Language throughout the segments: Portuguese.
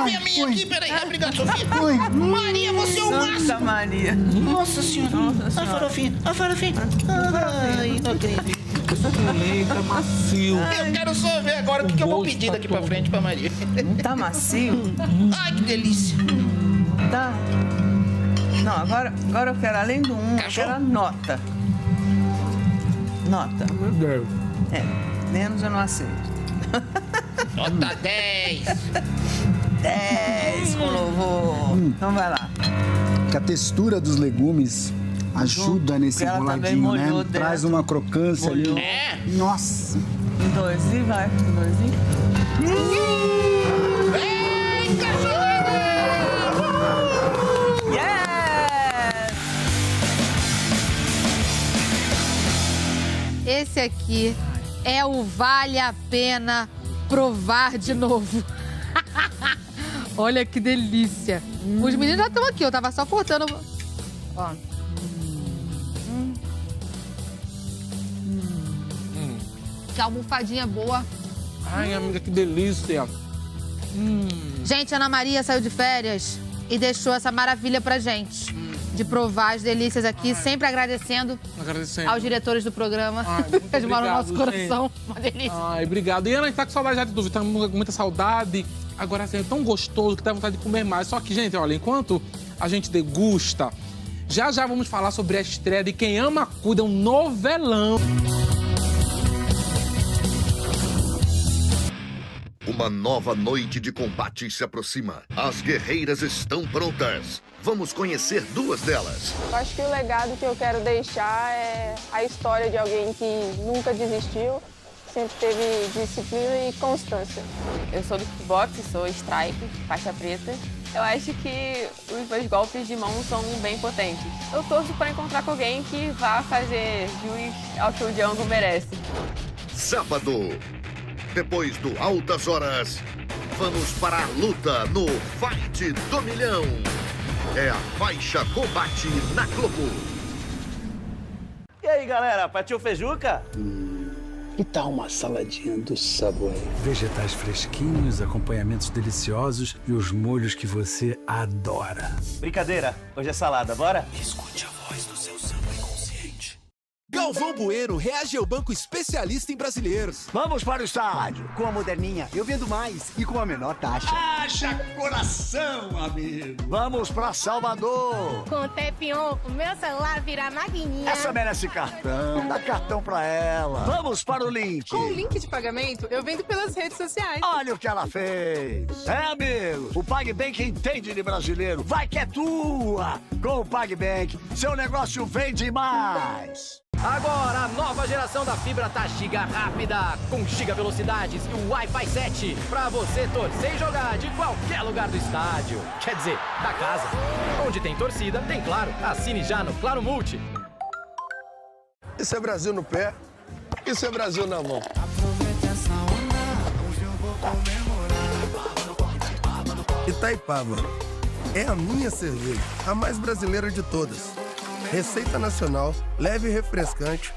devolver a minha aqui, peraí. Obrigado, Sofia. Maria, você é o máximo. Santa Maria. Nossa senhora. A farofinha. Ai, não acredito. Tá macio. Eu quero só ver agora o que eu vou pedir daqui pra frente pra Maria. Tá macio? Ai, que delícia. Tá. Não, agora eu quero, além do eu quero a nota. Nota. Meu Deus. Menos eu não aceito. Nota 10. 10 com louvor. Então vai lá. Que a textura dos legumes ajuda nesse ela também enroladinho, né? molhou dentro. Traz uma crocância ali. É? Nossa. 2 e vai. 2 Vem, cachorro! Yes! Esse aqui é o Vale a Pena Provar de Novo. Olha que delícia. Os meninos já estão aqui, eu tava só cortando. Ó. Que almofadinha boa. Ai, amiga, que delícia. Gente, Ana Maria saiu de férias e deixou essa maravilha pra gente. De provar as delícias aqui, sempre agradecendo aos diretores do programa. Eles moram no nosso coração. Uma delícia. Ai, obrigado. E Ana, a gente tá com saudade já de tudo. Tá com muita saudade. Agora, assim, é tão gostoso que dá vontade de comer mais. Só que, gente, olha, enquanto a gente degusta, já vamos falar sobre a estreia de Quem Ama Cuida, um novelão. Uma nova noite de combate se aproxima. As guerreiras estão prontas. Vamos conhecer duas delas. Eu acho que o legado que eu quero deixar é a história de alguém que nunca desistiu, sempre teve disciplina e constância. Eu sou do kickbox, sou strike, faixa preta. Eu acho que os meus golpes de mão são bem potentes. Eu torço para encontrar com alguém que vá fazer jus ao que o Django merece. Sábado, depois do Altas Horas, vamos para a luta no Fight do Milhão. É a faixa combate na Globo. E aí, galera, partiu Feijuca? Que tal uma saladinha do Subway? Vegetais fresquinhos, acompanhamentos deliciosos e os molhos que você adora. Brincadeira, hoje é salada, bora? Escute a voz do seu samba inconsciente. Galvão Bueno reage ao banco especialista em brasileiros. Vamos para o estádio. Com a moderninha, eu vendo mais e com a menor taxa. Haja coração, amigo. Vamos para Salvador. Com o Tepion, o meu celular vira maquininha. Essa merece cartão. Dá cartão pra ela. Vamos para o Link. Com o link de pagamento, eu vendo pelas redes sociais. Olha o que ela fez. Amigo, o PagBank entende de brasileiro. Vai que é tua. Com o PagBank, seu negócio vende mais. Agora, a nova geração da fibra tá giga rápida, com giga velocidades e o Wi-Fi 7, pra você torcer e jogar de qualquer lugar do estádio. Quer dizer, da casa. Onde tem torcida, tem Claro. Assine já no Claro Multi. Isso é Brasil no pé, isso é Brasil na mão. Aproveita essa onda, hoje eu vou comemorar. Itaipava é a minha cerveja, a mais brasileira de todas. Receita nacional, leve e refrescante,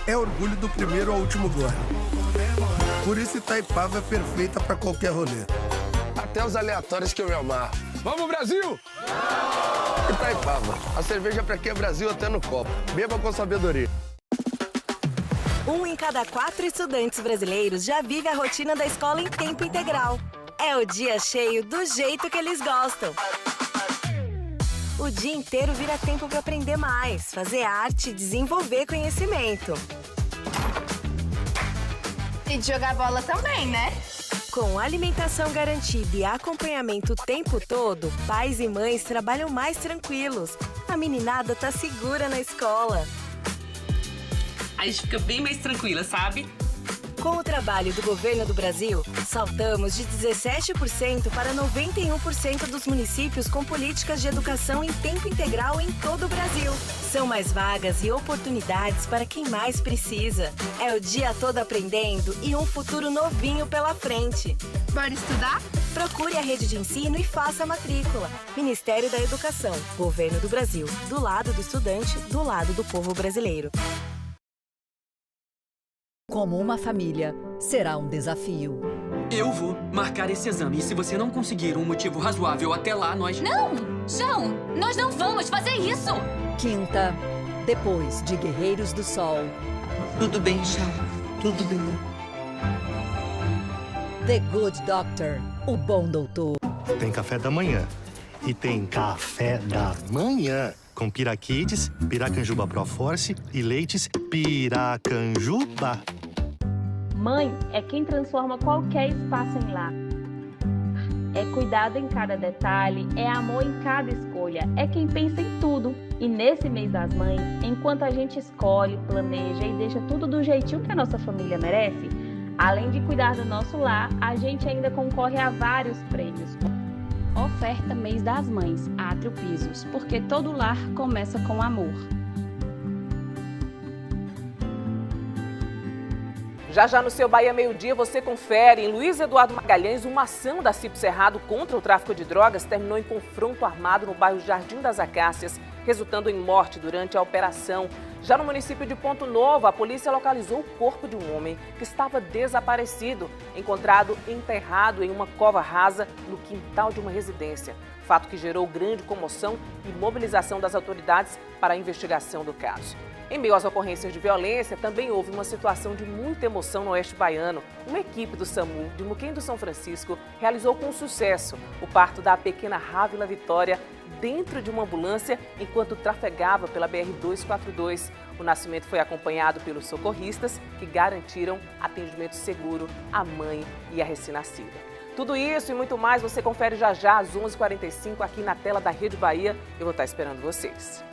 é orgulho do primeiro ao último gole. Por isso Itaipava é perfeita para qualquer rolê. Até os aleatórios que eu me amarro. Vamos, Brasil! Itaipava, a cerveja para quem é Brasil até no copo. Beba com sabedoria. 1 em cada 4 estudantes brasileiros já vive a rotina da escola em tempo integral. É o dia cheio do jeito que eles gostam. O dia inteiro vira tempo para aprender mais, fazer arte e desenvolver conhecimento. E de jogar bola também, né? Com alimentação garantida e acompanhamento o tempo todo, pais e mães trabalham mais tranquilos. A meninada tá segura na escola. A gente fica bem mais tranquila, sabe? Com o trabalho do governo do Brasil, saltamos de 17% para 91% dos municípios com políticas de educação em tempo integral em todo o Brasil. São mais vagas e oportunidades para quem mais precisa. É o dia todo aprendendo e um futuro novinho pela frente. Bora estudar? Procure a rede de ensino e faça a matrícula. Ministério da Educação, Governo do Brasil. Do lado do estudante, do lado do povo brasileiro. Como uma família, será um desafio. Eu vou marcar esse exame. E se você não conseguir um motivo razoável até lá, nós... Não! João, nós não vamos fazer isso! Quinta, depois de Guerreiros do Sol. Tudo bem, João. Tudo bem. The Good Doctor, o bom doutor. Tem café da manhã. E tem café da manhã com Piraquides, Piracanjuba Pro Force e leites Piracanjuba. Mãe é quem transforma qualquer espaço em lar. É cuidado em cada detalhe, é amor em cada escolha, é quem pensa em tudo. E nesse mês das mães, enquanto a gente escolhe, planeja e deixa tudo do jeitinho que a nossa família merece, além de cuidar do nosso lar, a gente ainda concorre a vários prêmios. Oferta Mês das Mães, Átrio Pisos, porque todo lar começa com amor. Já já no seu Bahia Meio-Dia você confere. Em Luiz Eduardo Magalhães, uma ação da CIP Cerrado contra o tráfico de drogas terminou em confronto armado no bairro Jardim das Acácias, resultando em morte durante a operação. Já no município de Ponto Novo, a polícia localizou o corpo de um homem que estava desaparecido, encontrado enterrado em uma cova rasa no quintal de uma residência. Fato que gerou grande comoção e mobilização das autoridades para a investigação do caso. Em meio às ocorrências de violência, também houve uma situação de muita emoção no oeste baiano. Uma equipe do SAMU de Muquem do São Francisco realizou com sucesso o parto da pequena Rávila Vitória dentro de uma ambulância enquanto trafegava pela BR-242. O nascimento foi acompanhado pelos socorristas que garantiram atendimento seguro à mãe e à recém-nascida. Tudo isso e muito mais você confere já já às 11h45 aqui na tela da Rede Bahia. Eu vou estar esperando vocês.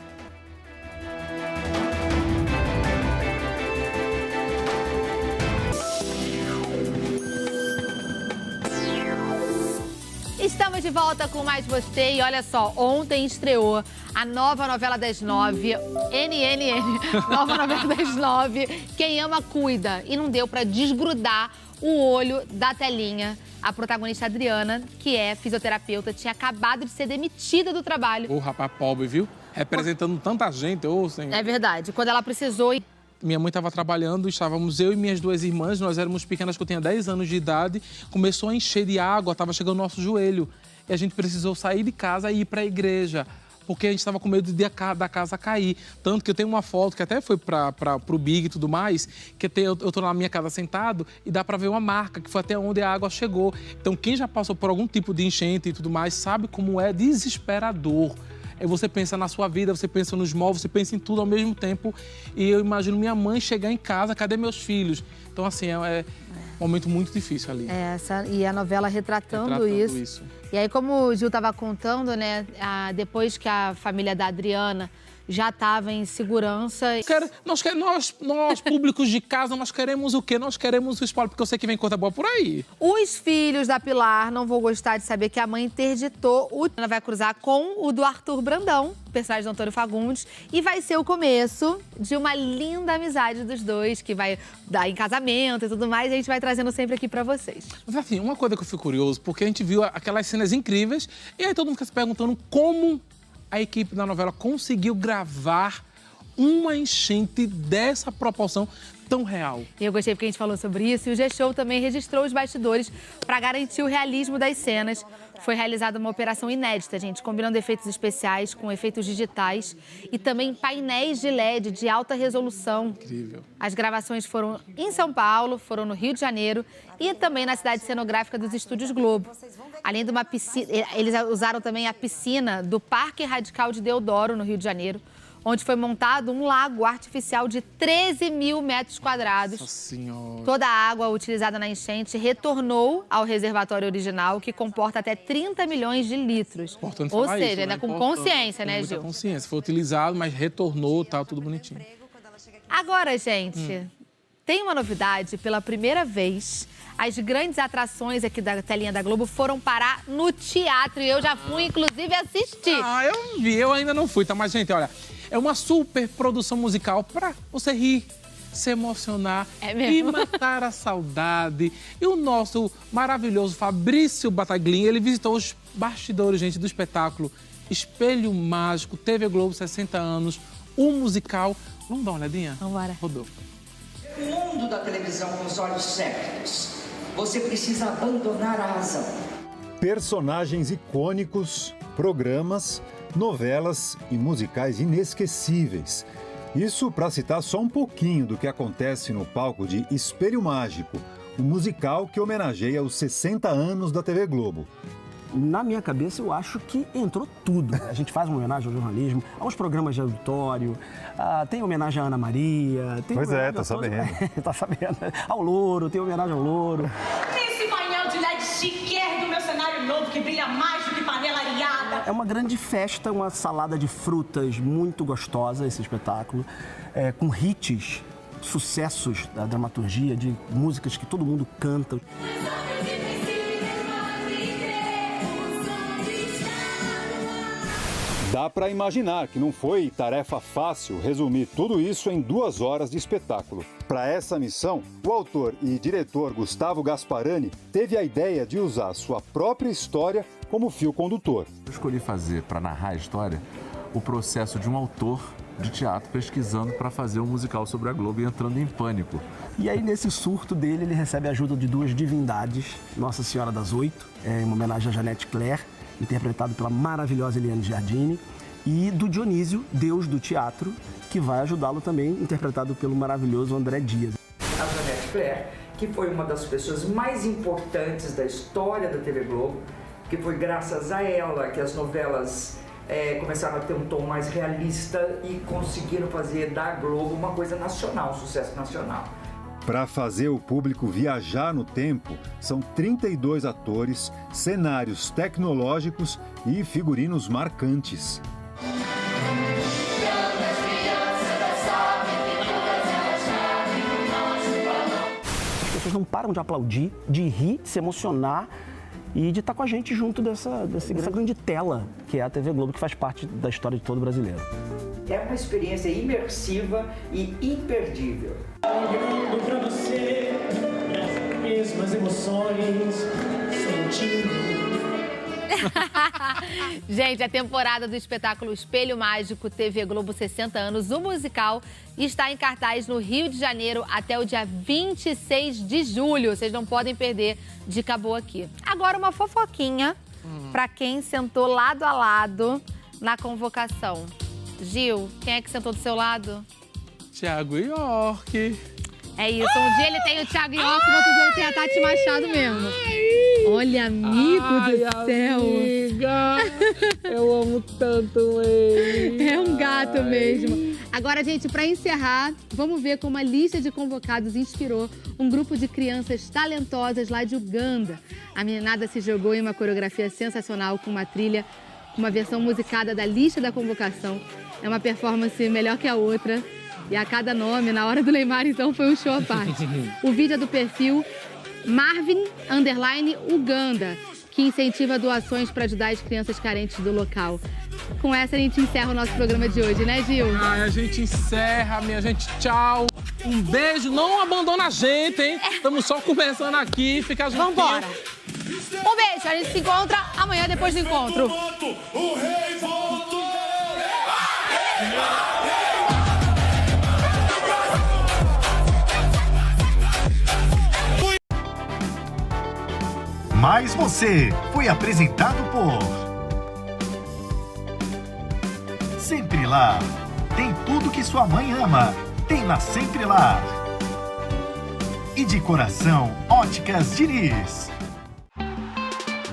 Estamos de volta com mais você e olha só, ontem estreou a nova novela das 9, nova novela das 9, Quem Ama Cuida. E não deu pra desgrudar o olho da telinha. A protagonista Adriana, que é fisioterapeuta, tinha acabado de ser demitida do trabalho. Ô, rapaz pobre, viu? Representando tanta gente, ô, senhor. É verdade. Quando ela precisou... Minha mãe estava trabalhando, estávamos eu e minhas duas irmãs, nós éramos pequenas, que eu tinha 10 anos de idade, começou a encher de água, estava chegando no nosso joelho. E a gente precisou sair de casa e ir para a igreja, porque a gente estava com medo da casa cair. Tanto que eu tenho uma foto, que até foi para o Big e tudo mais, que eu estou na minha casa sentado e dá para ver uma marca, que foi até onde a água chegou. Então, quem já passou por algum tipo de enchente e tudo mais, sabe como é desesperador. Você pensa na sua vida, você pensa nos móveis, você pensa em tudo ao mesmo tempo. E eu imagino minha mãe chegar em casa, cadê meus filhos? Então, assim, é um momento muito difícil ali. E a novela retratando isso. E aí, como o Gil estava contando, né, depois que a família da Adriana já estava em segurança. Nós, públicos de casa, nós queremos o quê? Nós queremos o spoiler, porque eu sei que vem coisa boa por aí. Os filhos da Pilar não vão gostar de saber que a mãe interditou ela vai cruzar com o do Arthur Brandão, personagem do Antônio Fagundes, e vai ser o começo de uma linda amizade dos dois, que vai dar em casamento e tudo mais, e a gente vai trazendo sempre aqui pra vocês. Mas assim, uma coisa que eu fico curioso, porque a gente viu aquelas cenas incríveis, e aí todo mundo fica se perguntando como a equipe da novela conseguiu gravar uma enchente dessa proporção tão real. Eu gostei porque a gente falou sobre isso e o G-Show também registrou os bastidores para garantir o realismo das cenas. Foi realizada uma operação inédita, gente, combinando efeitos especiais com efeitos digitais e também painéis de LED de alta resolução. Incrível. As gravações foram em São Paulo, foram no Rio de Janeiro e também na cidade cenográfica dos Estúdios Globo. Além de uma piscina, eles usaram também a piscina do Parque Radical de Deodoro, no Rio de Janeiro, onde foi montado um lago artificial de 13 mil metros quadrados. Nossa Senhora. Toda a água utilizada na enchente retornou ao reservatório original, que comporta até 30 milhões de litros. Importante Ou falar seja, isso, ainda né? com consciência, né, Gil? Com consciência. Foi utilizado, mas retornou, tá tudo bonitinho. Agora, gente, tem uma novidade. Pela primeira vez, as grandes atrações aqui da telinha da Globo foram parar no teatro. E eu já fui, inclusive, assistir. Eu vi, eu ainda não fui, tá? Mas, gente, olha, é uma super produção musical pra você rir, se emocionar e matar a saudade. E o nosso maravilhoso Fabrício Bataglin, ele visitou os bastidores, gente, do espetáculo Espelho Mágico, TV Globo 60 anos, o musical. Vamos dar uma olhadinha? Vamos embora. Rodou. O mundo da televisão com os olhos certos. você precisa abandonar a razão. Personagens icônicos, programas, novelas e musicais inesquecíveis. Isso para citar só um pouquinho do que acontece no palco de Espelho Mágico, um musical que homenageia os 60 anos da TV Globo. Na minha cabeça, eu acho que entrou tudo. A gente faz uma homenagem ao jornalismo, aos programas de auditório, tem homenagem à Ana Maria... Tem pois é, tá sabendo. Tá sabendo. Ao Louro, tem homenagem ao Louro. Nesse painel de LED chiquérrimo do meu cenário novo, que brilha mais do que panela areada. É uma grande festa, uma salada de frutas muito gostosa, esse espetáculo, com hits, sucessos da dramaturgia, de músicas que todo mundo canta. Dá para imaginar que não foi tarefa fácil resumir tudo isso em 2 horas de espetáculo. Para essa missão, o autor e diretor Gustavo Gasparani teve a ideia de usar sua própria história como fio condutor. Eu escolhi fazer, para narrar a história, o processo de um autor de teatro pesquisando para fazer um musical sobre a Globo e entrando em pânico. E aí, nesse surto dele, ele recebe a ajuda de 2 divindades, Nossa Senhora das Oito, em uma homenagem a Janete Claire, interpretado pela maravilhosa Eliane Giardini, e do Dionísio, deus do teatro, que vai ajudá-lo também, interpretado pelo maravilhoso André Dias. A Janete Claire, que foi uma das pessoas mais importantes da história da TV Globo, que foi graças a ela que as novelas começaram a ter um tom mais realista e conseguiram fazer da Globo uma coisa nacional, um sucesso nacional. Para fazer o público viajar no tempo, são 32 atores, cenários tecnológicos e figurinos marcantes. As pessoas não param de aplaudir, de rir, de se emocionar e de estar com a gente junto dessa grande tela que é a TV Globo, que faz parte da história de todo brasileiro. É uma experiência imersiva e imperdível. Olhando pra você, as mesmas emoções, sentindo. Gente, a temporada do espetáculo Espelho Mágico TV Globo 60 anos, o musical, está em cartaz no Rio de Janeiro até o dia 26 de julho. Vocês não podem perder, dica boa aqui. Agora uma fofoquinha pra quem sentou lado a lado na convocação. Gil, quem é que sentou do seu lado? Thiago York. É isso, um dia ele tem o Thiago York, no outro dia ele tem a Tati Machado mesmo. Olha, amigo do céu. Amiga, eu amo tanto ele. É um gato mesmo. Agora, gente, para encerrar, vamos ver como a lista de convocados inspirou um grupo de crianças talentosas lá de Uganda. A meninada se jogou em uma coreografia sensacional com uma trilha, com uma versão musicada da lista da convocação. É uma performance melhor que a outra. E a cada nome, na hora do Neymar, então, foi um show à parte. O vídeo é do perfil Marvin_Uganda, que incentiva doações para ajudar as crianças carentes do local. Com essa, a gente encerra o nosso programa de hoje, né, Gil? Ai, a gente encerra, minha gente. Tchau. Um beijo. Não abandona a gente, hein? Estamos só começando aqui. Fica juntinho. Vambora. Um beijo. A gente se encontra amanhã, depois do encontro. O rei voltou! Mais Você foi apresentado por Sempre Lá. Tem tudo que sua mãe ama. Tem na Sempre Lá. E de coração, Óticas Diniz.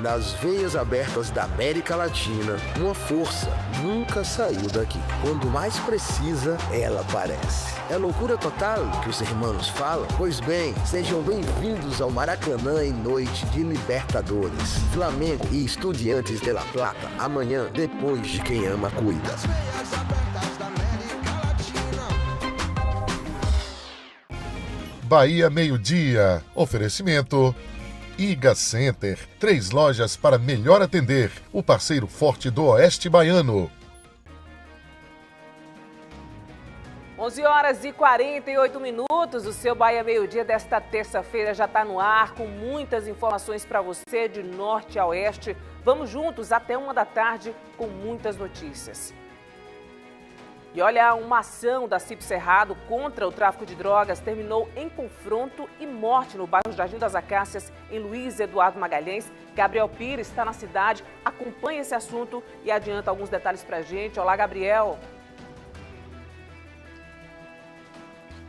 Nas veias abertas da América Latina, uma força nunca saiu daqui. Quando mais precisa, ela aparece. É loucura total que os irmãos falam? Pois bem, sejam bem-vindos ao Maracanã em noite de Libertadores. Flamengo e Estudiantes de La Plata, amanhã, depois de Quem Ama Cuida. Bahia Meio-Dia. Oferecimento Iga Center, 3 lojas para melhor atender, o parceiro forte do Oeste Baiano. 11h48, o seu Bahia Meio-Dia desta terça-feira já está no ar, com muitas informações para você de norte a oeste. Vamos juntos até 1 da tarde com muitas notícias. E olha, uma ação da CIP Cerrado contra o tráfico de drogas terminou em confronto e morte no bairro Jardim das Acácias, em Luiz Eduardo Magalhães. Gabriel Pires está na cidade, acompanha esse assunto e adianta alguns detalhes pra gente. Olá, Gabriel.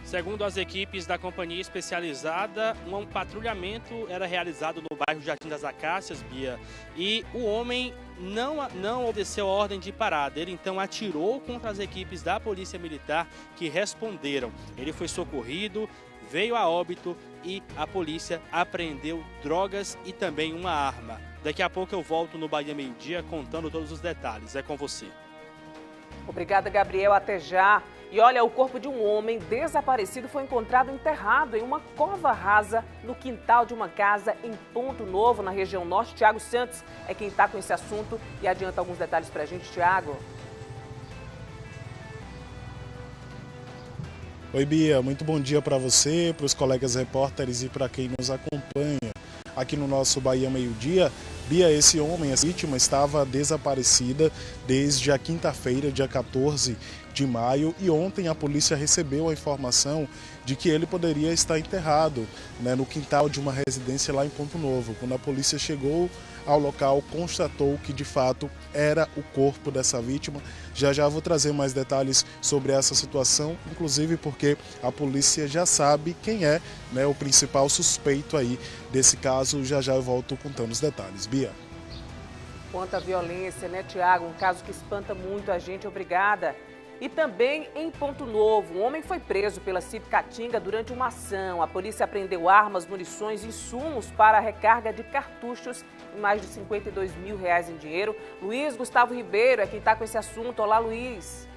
Segundo as equipes da companhia especializada, um patrulhamento era realizado no bairro Jardim das Acácias, Bia, e o homem não obedeceu a ordem de parada. Ele então atirou contra as equipes da Polícia Militar que responderam. Ele foi socorrido, veio a óbito e a polícia apreendeu drogas e também uma arma. Daqui a pouco eu volto no Bahia Meio Dia contando todos os detalhes. É com você. Obrigada, Gabriel. Até já. E olha, o corpo de um homem desaparecido foi encontrado enterrado em uma cova rasa no quintal de uma casa em Ponto Novo, na região norte. Tiago Santos é quem está com esse assunto e adianta alguns detalhes para a gente. Tiago. Oi, Bia. Muito bom dia para você, para os colegas repórteres e para quem nos acompanha aqui no nosso Bahia Meio Dia. Bia, esse homem, essa vítima, estava desaparecida desde a quinta-feira, dia 14 de maio, e ontem a polícia recebeu a informação de que ele poderia estar enterrado, né, no quintal de uma residência lá em Ponto Novo. Quando a polícia chegou ao local, constatou que de fato era o corpo dessa vítima. Já vou trazer mais detalhes sobre essa situação, inclusive porque a polícia já sabe quem é, né, o principal suspeito aí desse caso. Já eu volto contando os detalhes. Bia. Quanta violência, né, Tiago? Um caso que espanta muito a gente. Obrigada. E também em Ponto Novo, um homem foi preso pela CIP Caatinga durante uma ação. A polícia apreendeu armas, munições e insumos para a recarga de cartuchos e mais de R$52 mil em dinheiro. Luiz Gustavo Ribeiro é quem está com esse assunto. Olá, Luiz.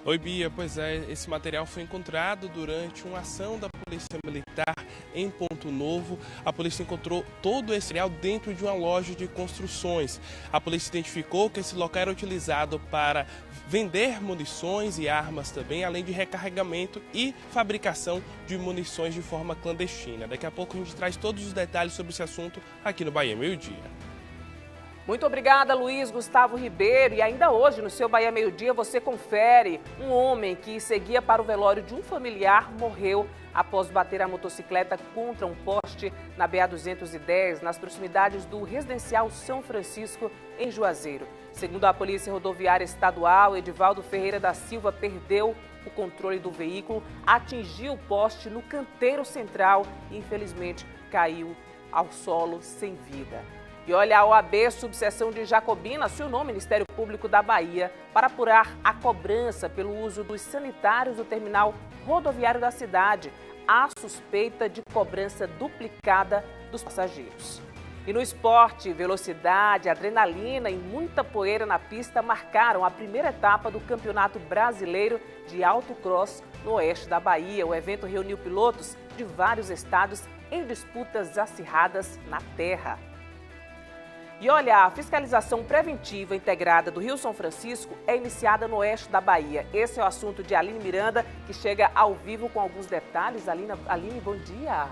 Oi, Bia. Pois é, esse material foi encontrado durante uma ação da Polícia Militar em Ponto Novo. A polícia encontrou todo esse material dentro de uma loja de construções. A polícia identificou que esse local era utilizado para vender munições e armas também, além de recarregamento e fabricação de munições de forma clandestina. Daqui a pouco a gente traz todos os detalhes sobre esse assunto aqui no Bahia Meio Dia. Muito obrigada, Luiz Gustavo Ribeiro. E ainda hoje, no seu Bahia Meio Dia, você confere. Um homem que seguia para o velório de um familiar morreu após bater a motocicleta contra um poste na BA-210, nas proximidades do residencial São Francisco, em Juazeiro. Segundo a Polícia Rodoviária Estadual, Edivaldo Ferreira da Silva perdeu o controle do veículo, atingiu o poste no canteiro central e, infelizmente, caiu ao solo sem vida. E olha, a OAB Subseção de Jacobina acionou o Ministério Público da Bahia para apurar a cobrança pelo uso dos sanitários do terminal rodoviário da cidade. Há suspeita de cobrança duplicada dos passageiros. E no esporte, velocidade, adrenalina e muita poeira na pista marcaram a primeira etapa do Campeonato Brasileiro de Autocross no oeste da Bahia. O evento reuniu pilotos de vários estados em disputas acirradas na terra. E olha, a fiscalização preventiva integrada do Rio São Francisco é iniciada no oeste da Bahia. Esse é o assunto de Aline Miranda, que chega ao vivo com alguns detalhes. Aline, bom dia.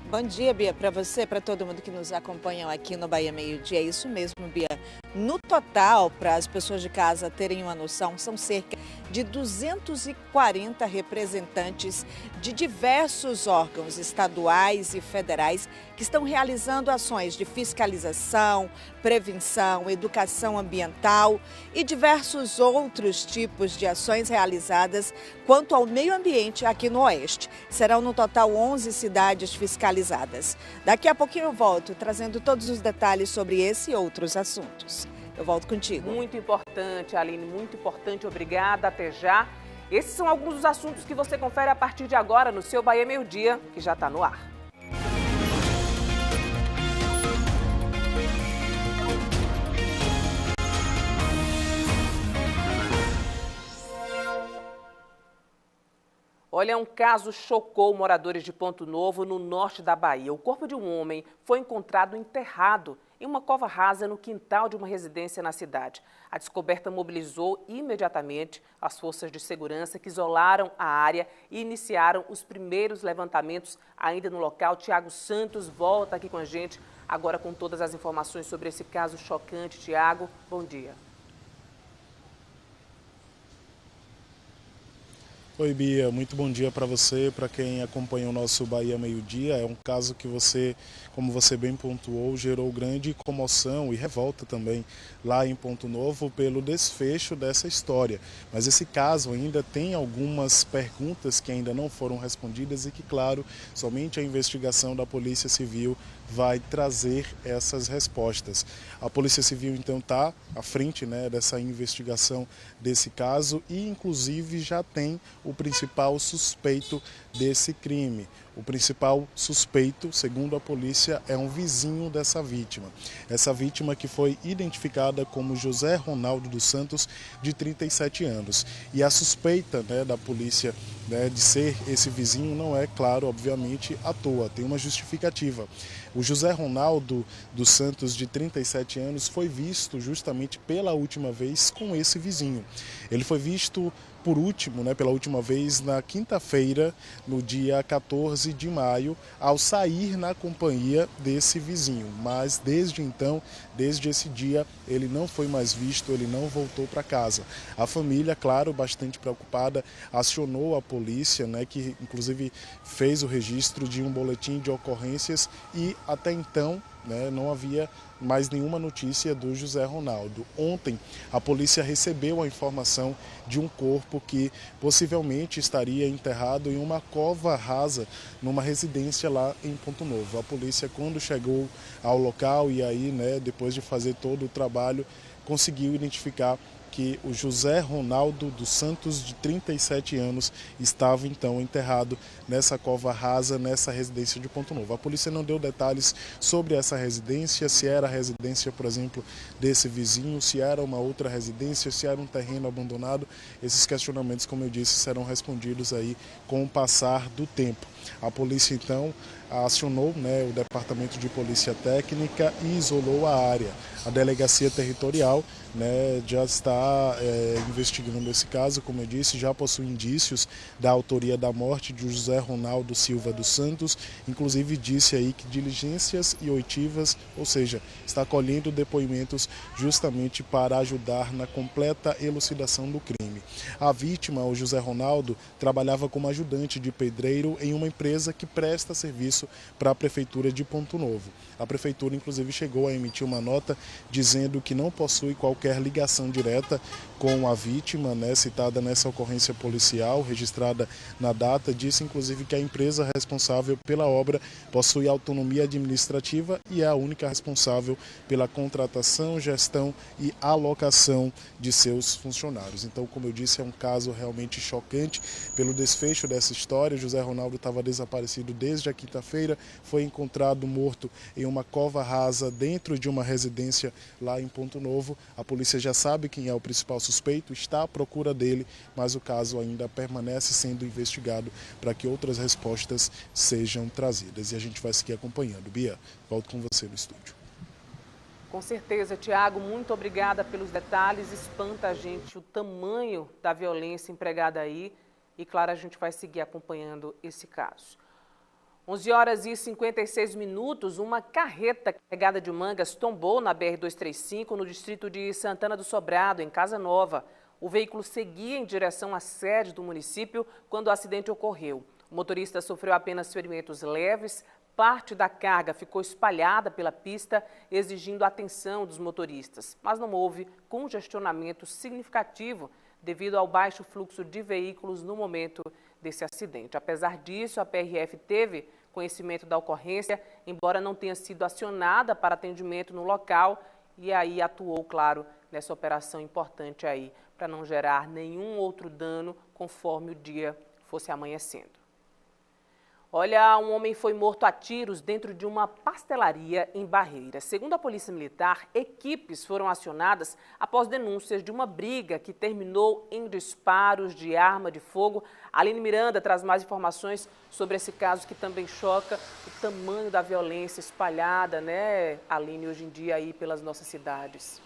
Bom dia, Bia, para você, para todo mundo que nos acompanha aqui no Bahia Meio Dia. É isso mesmo, Bia. No total, para as pessoas de casa terem uma noção, são cerca de 240 representantes de diversos órgãos estaduais e federais que estão realizando ações de fiscalização, prevenção, educação ambiental e diversos outros tipos de ações realizadas quanto ao meio ambiente aqui no Oeste. Serão no total 11 cidades fiscalizadas. Daqui a pouquinho eu volto trazendo todos os detalhes sobre esse e outros assuntos. Eu volto contigo. Muito importante, Aline, muito importante. Obrigada, até já. Esses são alguns dos assuntos que você confere a partir de agora no seu Bahia Meio Dia, que já está no ar. Olha, um caso chocou moradores de Ponto Novo, no norte da Bahia. O corpo de um homem foi encontrado enterrado em uma cova rasa no quintal de uma residência na cidade. A descoberta mobilizou imediatamente as forças de segurança que isolaram a área e iniciaram os primeiros levantamentos ainda no local. Tiago Santos volta aqui com a gente agora com todas as informações sobre esse caso chocante. Tiago, bom dia. Oi, Bia, muito bom dia para você, para quem acompanha o nosso Bahia Meio Dia. É um caso que você, como você bem pontuou, gerou grande comoção e revolta também lá em Ponto Novo pelo desfecho dessa história. Mas esse caso ainda tem algumas perguntas que ainda não foram respondidas e que, claro, somente a investigação da Polícia Civil vai trazer essas respostas. A Polícia Civil, então, está à frente, né, dessa investigação desse caso e, inclusive, já tem o principal suspeito desse crime. O principal suspeito, segundo a polícia, é um vizinho dessa vítima. Essa vítima que foi identificada como José Ronaldo dos Santos, de 37 anos. E a suspeita, né, da polícia, né, de ser esse vizinho não é, claro, obviamente, à toa. Tem uma justificativa. O José Ronaldo dos Santos, de 37 anos, foi visto justamente pela última vez com esse vizinho. Ele foi visto por último, né, pela última vez na quinta-feira, no dia 14 de maio, ao sair na companhia desse vizinho. Mas desde então, desde esse dia, ele não foi mais visto, ele não voltou para casa. A família, claro, bastante preocupada, acionou a polícia, né, que inclusive fez o registro de um boletim de ocorrências e até então, né, não havia mais nenhuma notícia do José Ronaldo. Ontem, a polícia recebeu a informação de um corpo que possivelmente estaria enterrado em uma cova rasa numa residência lá em Ponto Novo. A polícia, quando chegou ao local e aí, né, depois de fazer todo o trabalho, conseguiu identificar que o José Ronaldo dos Santos, de 37 anos, estava então enterrado nessa cova rasa, nessa residência de Ponto Novo. A polícia não deu detalhes sobre essa residência, se era a residência, por exemplo, desse vizinho, se era uma outra residência, se era um terreno abandonado. Esses questionamentos, como eu disse, serão respondidos aí com o passar do tempo. A polícia, então, acionou, né, o Departamento de Polícia Técnica e isolou a área. A Delegacia Territorial, né, já está investigando esse caso, como eu disse, já possui indícios da autoria da morte de José Ronaldo Silva dos Santos, inclusive disse aí que diligências e oitivas, ou seja, está colhendo depoimentos justamente para ajudar na completa elucidação do crime. A vítima, o José Ronaldo, trabalhava como ajudante de pedreiro em uma empresa que presta serviço para a Prefeitura de Ponto Novo. A Prefeitura, inclusive, chegou a emitir uma nota dizendo que não possui qualquer ligação direta com a vítima, né, citada nessa ocorrência policial, registrada na data. Disse, inclusive, que a empresa responsável pela obra possui autonomia administrativa e é a única responsável pela contratação, gestão e alocação de seus funcionários. Então, como eu disse, é um caso realmente chocante pelo desfecho dessa história. José Ronaldo estava desaparecido desde a quinta-feira, foi encontrado morto em uma cova rasa dentro de uma residência lá em Ponto Novo. A polícia já sabe quem é o principal suspeito, está à procura dele, mas o caso ainda permanece sendo investigado para que outras respostas sejam trazidas. E a gente vai seguir acompanhando. Bia, volto com você no estúdio. Com certeza, Tiago, muito obrigada pelos detalhes. Espanta a gente o tamanho da violência empregada aí. E, claro, a gente vai seguir acompanhando esse caso. 11h56, uma carreta carregada de mangas tombou na BR-235, no distrito de Santana do Sobrado, em Casa Nova. O veículo seguia em direção à sede do município quando o acidente ocorreu. O motorista sofreu apenas ferimentos leves. Parte da carga ficou espalhada pela pista, exigindo a atenção dos motoristas. Mas não houve congestionamento significativo devido ao baixo fluxo de veículos no momento desse acidente. Apesar disso, a PRF teve conhecimento da ocorrência, embora não tenha sido acionada para atendimento no local, e aí atuou, claro, nessa operação importante aí, para não gerar nenhum outro dano conforme o dia fosse amanhecendo. Olha, um homem foi morto a tiros dentro de uma pastelaria em Barreiras. Segundo a Polícia Militar, equipes foram acionadas após denúncias de uma briga que terminou em disparos de arma de fogo. Aline Miranda traz mais informações sobre esse caso que também choca o tamanho da violência espalhada, né, Aline, hoje em dia aí pelas nossas cidades.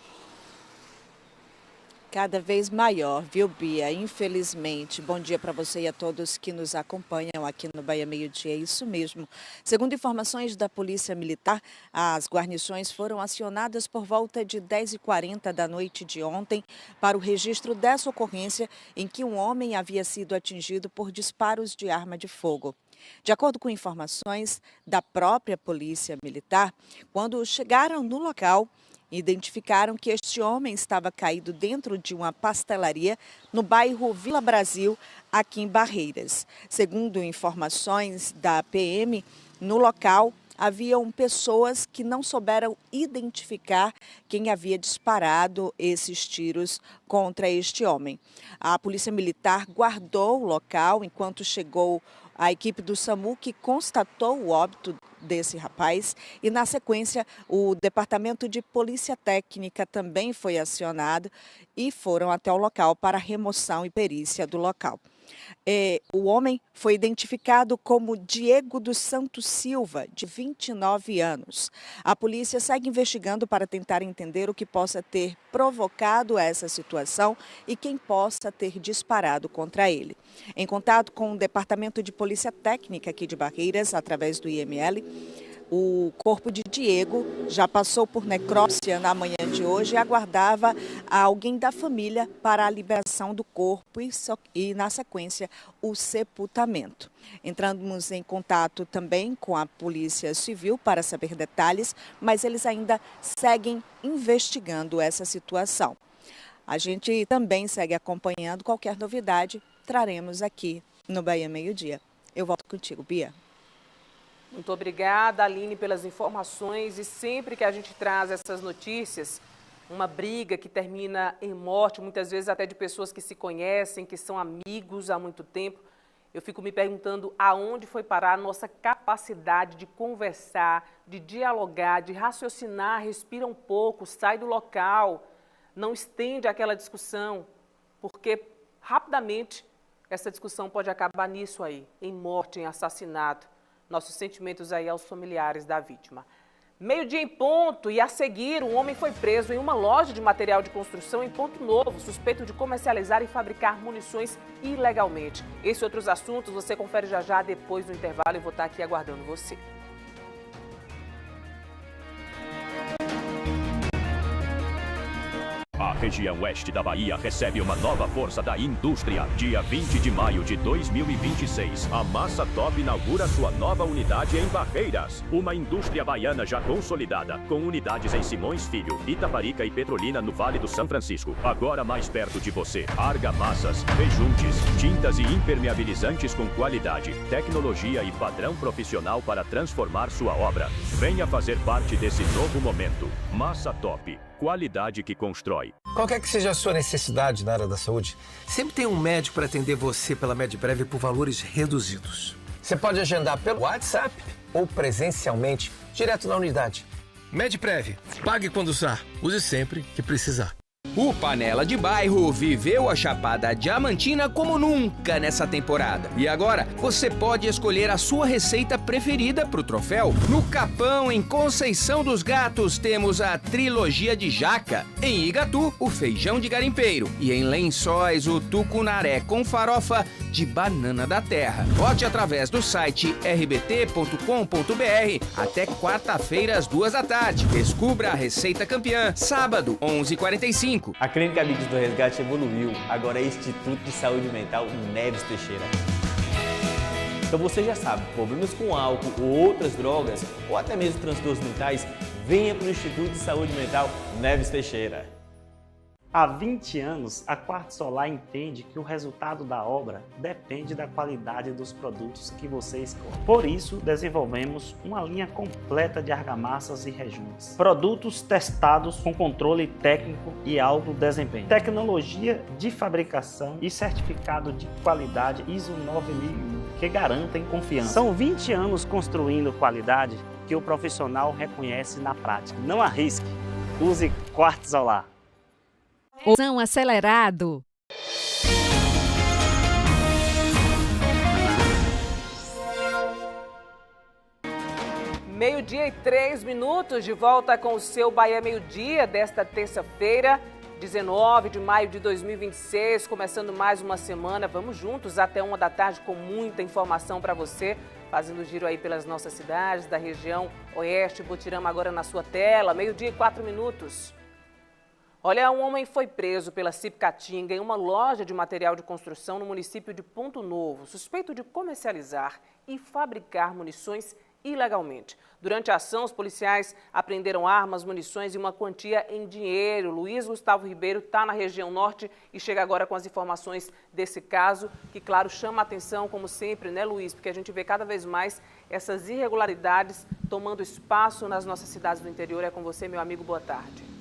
Cada vez maior, viu, Bia? Infelizmente. Bom dia para você e a todos que nos acompanham aqui no Bahia Meio Dia. É isso mesmo. Segundo informações da Polícia Militar, as guarnições foram acionadas por volta de 10h40 da noite de ontem para o registro dessa ocorrência em que um homem havia sido atingido por disparos de arma de fogo. De acordo com informações da própria Polícia Militar, quando chegaram no local, identificaram que este homem estava caído dentro de uma pastelaria no bairro Vila Brasil, aqui em Barreiras. Segundo informações da PM, no local haviam pessoas que não souberam identificar quem havia disparado esses tiros contra este homem. A Polícia Militar guardou o local enquanto chegou a equipe do SAMU, que constatou o óbito desse rapaz, e na sequência o Departamento de Polícia Técnica também foi acionado e foram até o local para remoção e perícia do local. O homem foi identificado como Diego dos Santos Silva, de 29 anos. A polícia segue investigando para tentar entender o que possa ter provocado essa situação e quem possa ter disparado contra ele. Em contato com o Departamento de Polícia Técnica aqui de Barreiras, através do IML, o corpo de Diego já passou por necrópsia na manhã de hoje e aguardava alguém da família para a liberação do corpo e na sequência, o sepultamento. Entramos em contato também com a Polícia Civil para saber detalhes, mas eles ainda seguem investigando essa situação. A gente também segue acompanhando qualquer novidade, traremos aqui no Bahia Meio Dia. Eu volto contigo, Bia. Muito obrigada, Aline, pelas informações. E sempre que a gente traz essas notícias, uma briga que termina em morte, muitas vezes até de pessoas que se conhecem, que são amigos há muito tempo, eu fico me perguntando aonde foi parar a nossa capacidade de conversar, de dialogar, de raciocinar, respira um pouco, sai do local, não estende aquela discussão, porque rapidamente essa discussão pode acabar nisso aí, em morte, em assassinato. Nossos sentimentos aí aos familiares da vítima. Meio-dia em ponto e a seguir, um homem foi preso em uma loja de material de construção em Ponto Novo, suspeito de comercializar e fabricar munições ilegalmente. Esse e outros assuntos você confere já depois do intervalo e vou estar aqui aguardando você. A região oeste da Bahia recebe uma nova força da indústria. Dia 20 de maio de 2026, a Massa Top inaugura sua nova unidade em Barreiras. Uma indústria baiana já consolidada, com unidades em Simões Filho, Itaparica e Petrolina no Vale do São Francisco. Agora mais perto de você. Argamassas, rejuntes, tintas e impermeabilizantes com qualidade, tecnologia e padrão profissional para transformar sua obra. Venha fazer parte desse novo momento. Massa Top. Qualidade que constrói. Qualquer que seja a sua necessidade na área da saúde, sempre tem um médico para atender você pela Medprev por valores reduzidos. Você pode agendar pelo WhatsApp ou presencialmente, direto na unidade. Medprev, pague quando usar, use sempre que precisar. O Panela de Bairro viveu a Chapada Diamantina como nunca nessa temporada. E agora você pode escolher a sua receita preferida para o troféu. No Capão, em Conceição dos Gatos, temos a trilogia de jaca. Em Igatu, o feijão de garimpeiro. E em Lençóis, o tucunaré com farofa de banana da terra. Vote através do site rbt.com.br até quarta-feira às 14h. Descubra a receita campeã, sábado, 11h45. A Clínica Amigos do Resgate evoluiu, agora é Instituto de Saúde Mental Neves Teixeira. Então você já sabe, problemas com álcool ou outras drogas, ou até mesmo transtornos mentais, venha para o Instituto de Saúde Mental Neves Teixeira. Há 20 anos, a Quartzo Solar entende que o resultado da obra depende da qualidade dos produtos que você escolhe. Por isso, desenvolvemos uma linha completa de argamassas e rejuntos. Produtos testados com controle técnico e alto desempenho. Tecnologia de fabricação e certificado de qualidade ISO 9001, que garantem confiança. São 20 anos construindo qualidade que o profissional reconhece na prática. Não arrisque, use Quartzo Solar. Ação acelerado. Meio-dia e 3 minutos, de volta com o seu Bahia Meio-Dia desta terça-feira, 19 de maio de 2026, começando mais uma semana. Vamos juntos até 1 da tarde com muita informação para você, fazendo giro aí pelas nossas cidades, da região oeste, Botirama agora na sua tela, meio-dia e 4 minutos. Olha, um homem foi preso pela CIP Caatinga em uma loja de material de construção no município de Ponto Novo, suspeito de comercializar e fabricar munições ilegalmente. Durante a ação, os policiais apreenderam armas, munições e uma quantia em dinheiro. Luiz Gustavo Ribeiro está na região norte e chega agora com as informações desse caso, que, claro, chama a atenção, como sempre, né, Luiz? Porque a gente vê cada vez mais essas irregularidades tomando espaço nas nossas cidades do interior. É com você, meu amigo, boa tarde.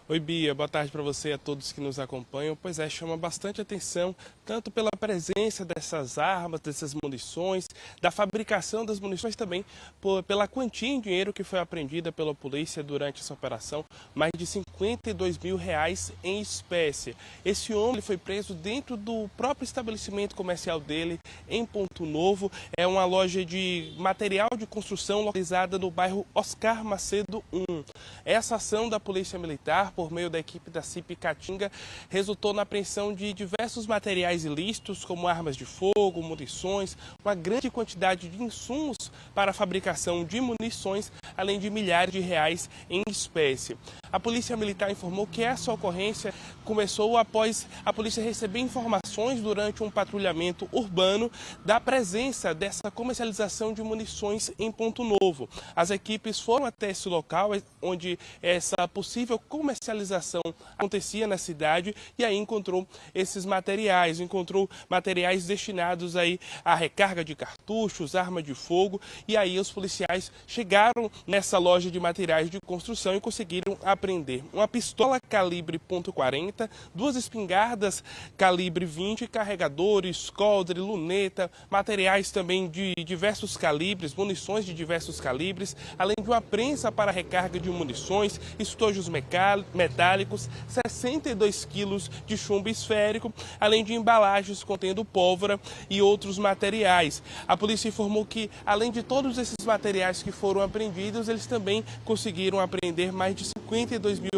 Oi, Bia, boa tarde para você e a todos que nos acompanham. Pois é, chama bastante atenção, tanto pela presença dessas armas, dessas munições, da fabricação das munições também, pela quantia em dinheiro que foi apreendida pela polícia durante essa operação, mais de R$52 mil em espécie. Esse homem foi preso dentro do próprio estabelecimento comercial dele, em Ponto Novo. É uma loja de material de construção localizada no bairro Oscar Macedo 1. Essa ação da Polícia Militar, por meio da equipe da CIP Caatinga, resultou na apreensão de diversos materiais ilícitos, como armas de fogo, munições, uma grande quantidade de insumos para a fabricação de munições, além de milhares de reais em espécie. A Polícia Militar informou que essa ocorrência começou após a polícia receber informações durante um patrulhamento urbano da presença dessa comercialização de munições em Ponto Novo. As equipes foram até esse local onde essa possível comercialização acontecia na cidade e aí encontrou esses materiais, destinados aí à recarga de cartuchos, arma de fogo, e aí os policiais chegaram nessa loja de materiais de construção e conseguiram apreender uma pistola calibre .40, 2 espingardas calibre 20, carregadores, coldre, luneta, materiais também de diversos calibres, munições de diversos calibres, além de uma prensa para recarga de munições, estojos metálicos, 62 quilos de chumbo esférico, além de embalagens contendo pólvora e outros materiais. A polícia informou que, além de todos esses materiais que foram apreendidos, eles também conseguiram apreender mais de R$52 mil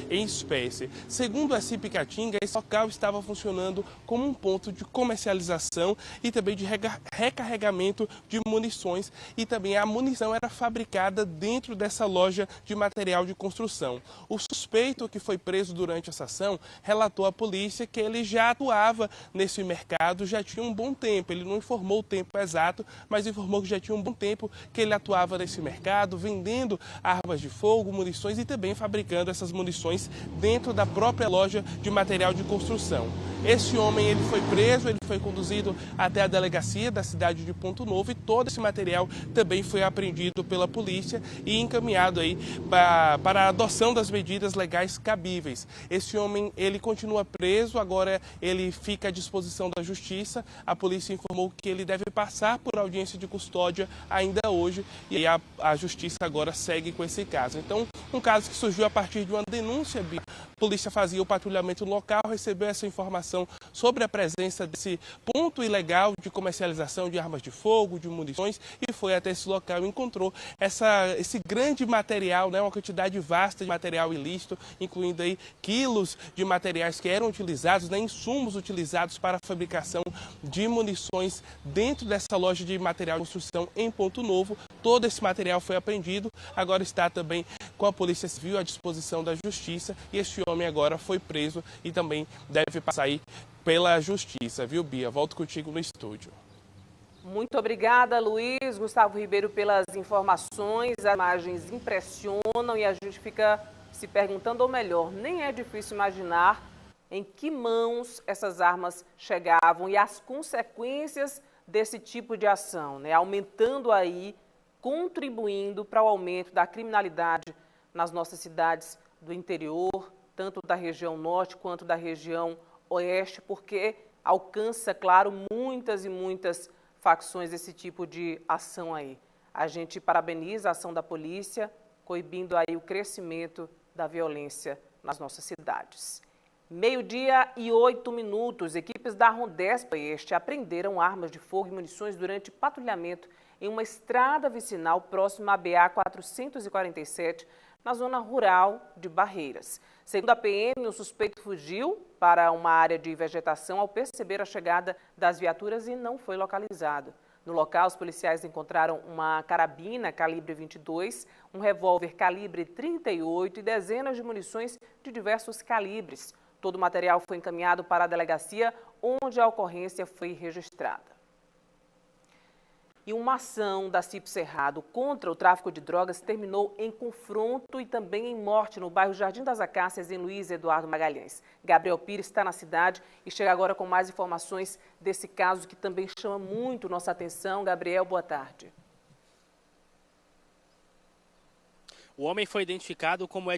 em espécie. Segundo a CIP Caatinga, esse local estava funcionando como um ponto de comercialização e também de recarregamento de munições, e também a munição era fabricada dentro dessa loja de material de construção. O suspeito que foi preso durante essa ação relatou à polícia que ele já atuava nesse mercado, já tinha um bom tempo. Ele não informou o tempo exato, mas informou que já tinha um bom tempo que ele atuava nesse mercado, vendendo armas de fogo, munições e também fabricando essas munições dentro da própria loja de material de construção. Esse homem ele foi preso, ele foi conduzido até a delegacia da cidade de Ponto Novo e todo esse material também foi apreendido pela polícia e encaminhado aí para a adoção das medidas legais cabíveis. Esse homem ele continua preso, agora ele fica à disposição da justiça. A polícia informou que ele deve passar por audiência de custódia ainda hoje e aí a justiça agora segue com esse caso. Então, um caso que surgiu a partir de uma denúncia, a polícia fazia o patrulhamento local, recebeu essa informação sobre a presença desse ponto ilegal de comercialização de armas de fogo, de munições, e foi até esse local e encontrou esse grande material, né, uma quantidade vasta de material ilícito, incluindo aí quilos de materiais que eram utilizados, né, insumos utilizados para a fabricação de munições dentro dessa loja de material de construção em Ponto Novo. Todo esse material foi apreendido, agora está também com a Polícia Civil à disposição da Justiça e este homem agora foi preso e também deve passar aí pela Justiça, viu, Bia? Volto contigo no estúdio. Muito obrigada, Luiz. Gustavo Ribeiro, pelas informações. As imagens impressionam e a gente fica se perguntando, ou melhor, nem é difícil imaginar em que mãos essas armas chegavam e as consequências desse tipo de ação, né? Aumentando aí, contribuindo para o aumento da criminalidade nas nossas cidades do interior, tanto da região norte quanto da região oeste, porque alcança, claro, muitas e muitas facções esse tipo de ação aí. A gente parabeniza a ação da polícia, coibindo aí o crescimento da violência nas nossas cidades. 12:08, equipes da Rondesp Oeste apreenderam armas de fogo e munições durante patrulhamento em uma estrada vicinal próxima à BA-447, na zona rural de Barreiras. Segundo a PM, o suspeito fugiu para uma área de vegetação ao perceber a chegada das viaturas e não foi localizado. No local, os policiais encontraram uma carabina calibre 22, um revólver calibre 38 e dezenas de munições de diversos calibres. Todo o material foi encaminhado para a delegacia, onde a ocorrência foi registrada. E uma ação da CIP Cerrado contra o tráfico de drogas terminou em confronto e também em morte no bairro Jardim das Acácias, em Luiz Eduardo Magalhães. Gabriel Pires está na cidade e chega agora com mais informações desse caso que também chama muito nossa atenção. Gabriel, boa tarde. O homem foi identificado como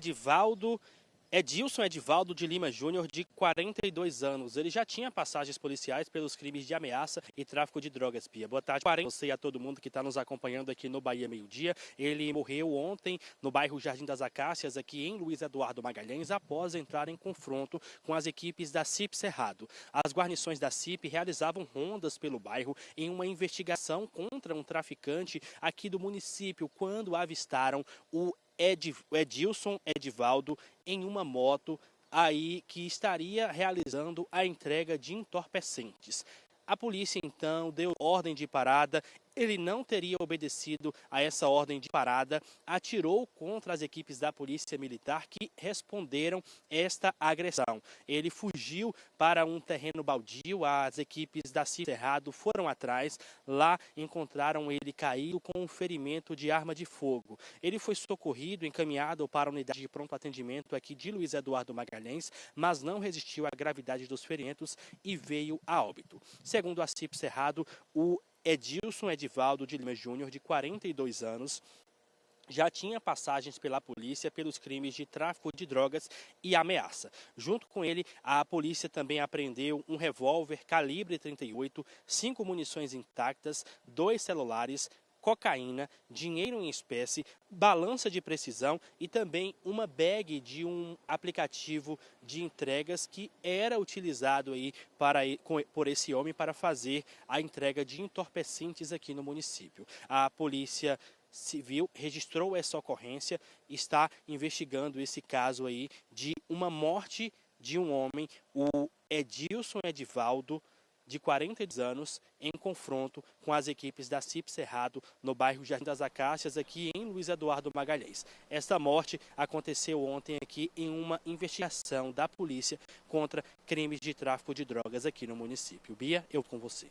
Edilson Edivaldo de Lima Júnior, de 42 anos. Ele já tinha passagens policiais pelos crimes de ameaça e tráfico de drogas, Pia. Boa tarde para você e a todo mundo que está nos acompanhando aqui no Bahia Meio Dia. Ele morreu ontem no bairro Jardim das Acácias, aqui em Luiz Eduardo Magalhães, após entrar em confronto com as equipes da CIP Cerrado. As guarnições da CIP realizavam rondas pelo bairro em uma investigação contra um traficante aqui do município, quando avistaram o Edilson Edivaldo em uma moto aí que estaria realizando a entrega de entorpecentes. A polícia então deu ordem de parada. Ele não teria obedecido a essa ordem de parada, atirou contra as equipes da Polícia Militar que responderam esta agressão. Ele fugiu para um terreno baldio, as equipes da CIP Cerrado foram atrás, lá encontraram ele caído com um ferimento de arma de fogo. Ele foi socorrido, encaminhado para a unidade de pronto atendimento aqui de Luiz Eduardo Magalhães, mas não resistiu à gravidade dos ferimentos e veio a óbito. Segundo a CIP Cerrado, o Edilson Edivaldo de Lima Júnior, de 42 anos, já tinha passagens pela polícia pelos crimes de tráfico de drogas e ameaça. Junto com ele, a polícia também apreendeu um revólver calibre 38, 5 munições intactas, 2 celulares, cocaína, dinheiro em espécie, balança de precisão e também uma bag de um aplicativo de entregas que era utilizado aí por esse homem para fazer a entrega de entorpecentes aqui no município. A Polícia Civil registrou essa ocorrência, está investigando esse caso aí de uma morte de um homem, o Edilson Edivaldo, de 42 anos, em confronto com as equipes da CIP Cerrado, no bairro Jardim das Acácias, aqui em Luiz Eduardo Magalhães. Esta morte aconteceu ontem aqui em uma investigação da polícia contra crimes de tráfico de drogas aqui no município. Bia, eu com você.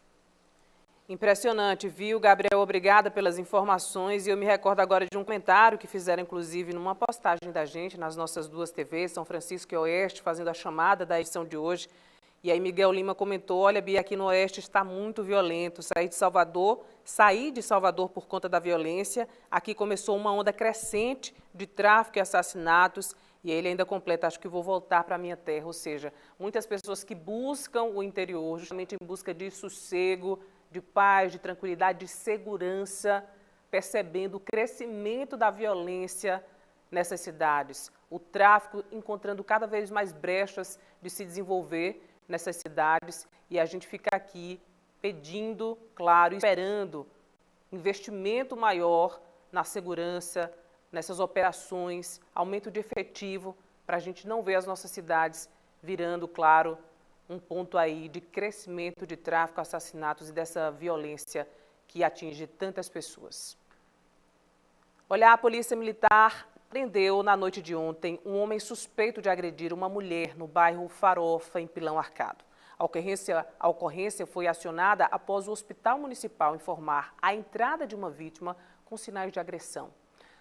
Impressionante, viu, Gabriel? Obrigada pelas informações. E eu me recordo agora de um comentário que fizeram, inclusive, numa postagem da gente nas nossas duas TVs, São Francisco e Oeste, fazendo a chamada da edição de hoje. E aí Miguel Lima comentou, olha, Bia, aqui no Oeste está muito violento. Saí de Salvador por conta da violência. Aqui começou uma onda crescente de tráfico e assassinatos. E ele ainda completa, acho que vou voltar para a minha terra. Ou seja, muitas pessoas que buscam o interior justamente em busca de sossego, de paz, de tranquilidade, de segurança, percebendo o crescimento da violência nessas cidades. O tráfico encontrando cada vez mais brechas de se desenvolver nessas cidades, e a gente fica aqui pedindo, claro, esperando investimento maior na segurança, nessas operações, aumento de efetivo, para a gente não ver as nossas cidades virando, claro, um ponto aí de crescimento de tráfico, assassinatos e dessa violência que atinge tantas pessoas. Olha, a Polícia Militar prendeu na noite de ontem um homem suspeito de agredir uma mulher no bairro Farofa, em Pilão Arcado. A ocorrência foi acionada após o Hospital Municipal informar a entrada de uma vítima com sinais de agressão.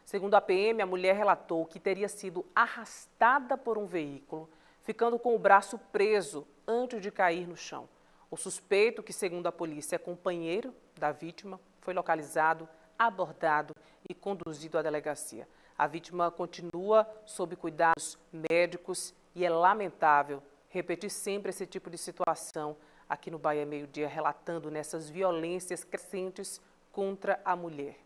Segundo a PM, a mulher relatou que teria sido arrastada por um veículo, ficando com o braço preso antes de cair no chão. O suspeito, que segundo a polícia é companheiro da vítima, foi localizado, abordado e conduzido à delegacia. A vítima continua sob cuidados médicos e é lamentável repetir sempre esse tipo de situação aqui no Bahia Meio Dia, relatando nessas violências crescentes contra a mulher.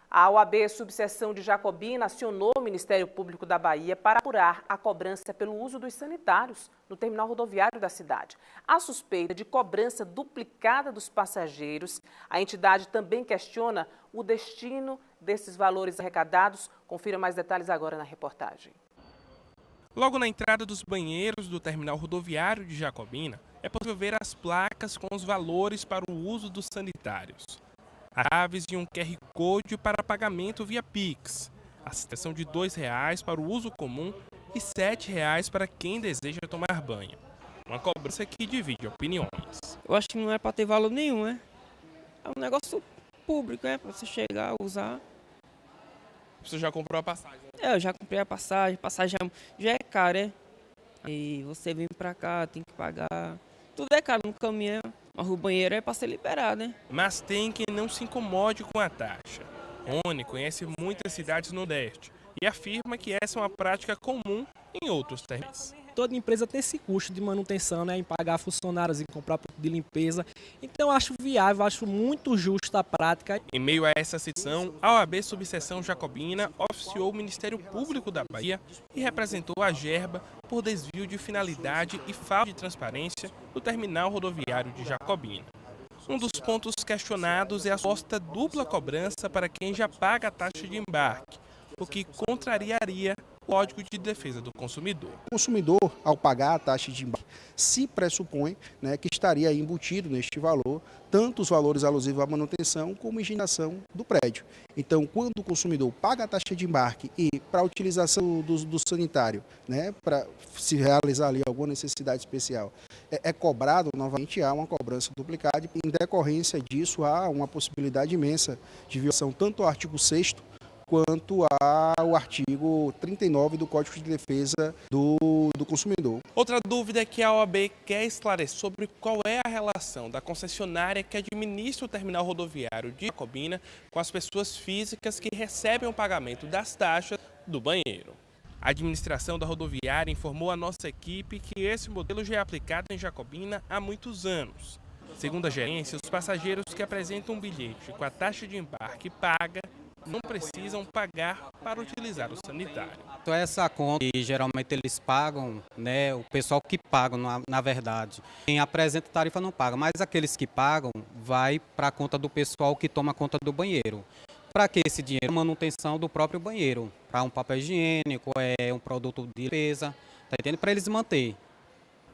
A OAB Subseção de Jacobina acionou o Ministério Público da Bahia para apurar a cobrança pelo uso dos sanitários no terminal rodoviário da cidade. A suspeita de cobrança duplicada dos passageiros, a entidade também questiona o destino desses valores arrecadados. Confira mais detalhes agora na reportagem. Logo na entrada dos banheiros do terminal rodoviário de Jacobina, é possível ver as placas com os valores para o uso dos sanitários. Chaves e um QR Code para pagamento via Pix. A são de R$ 2,00 para o uso comum e R$ 7,00 para quem deseja tomar banho. Uma cobrança que divide opiniões. Eu acho que não é para ter valor nenhum, né? É um negócio público, né? Para você chegar, usar. Você já comprou a passagem? Eu já comprei a passagem já é caro, né? E você vem para cá, tem que pagar. Tudo é caro no caminhão. Mas o banheiro é para ser liberado, né? Mas tem quem não se incomode com a taxa. Rony conhece muitas cidades no Nordeste e afirma que essa é uma prática comum em outros terrenos. Toda empresa tem esse custo de manutenção, né, em pagar funcionários, em comprar produto de limpeza. Então eu acho viável, acho muito justa a prática. Em meio a essa situação, a OAB Subseção Jacobina oficiou o Ministério Público da Bahia e representou a Gerba por desvio de finalidade e falta de transparência do terminal rodoviário de Jacobina. Um dos pontos questionados é a suposta dupla cobrança para quem já paga a taxa de embarque, o que contrariaria o Código de Defesa do Consumidor. O consumidor, ao pagar a taxa de embarque, se pressupõe, né, que estaria embutido neste valor tanto os valores alusivos à manutenção como à higienização do prédio. Então, quando o consumidor paga a taxa de embarque e para a utilização do sanitário, né, para se realizar ali alguma necessidade especial, é cobrado novamente, há uma cobrança duplicada. Em decorrência disso, há uma possibilidade imensa de violação tanto ao artigo 6º quanto ao artigo 39 do Código de Defesa do Consumidor. Outra dúvida que a OAB quer esclarecer sobre qual é a relação da concessionária que administra o terminal rodoviário de Jacobina com as pessoas físicas que recebem o pagamento das taxas do banheiro. A administração da rodoviária informou à nossa equipe que esse modelo já é aplicado em Jacobina há muitos anos. Segundo a gerência, os passageiros que apresentam um bilhete com a taxa de embarque paga não precisam pagar para utilizar o sanitário. Então essa conta que geralmente eles pagam, né, o pessoal que paga na verdade, quem apresenta tarifa não paga, mas aqueles que pagam vai para a conta do pessoal que toma conta do banheiro. Para que esse dinheiro? Manutenção do próprio banheiro, para um papel higiênico, um produto de limpeza, tá entendendo? Para eles manter.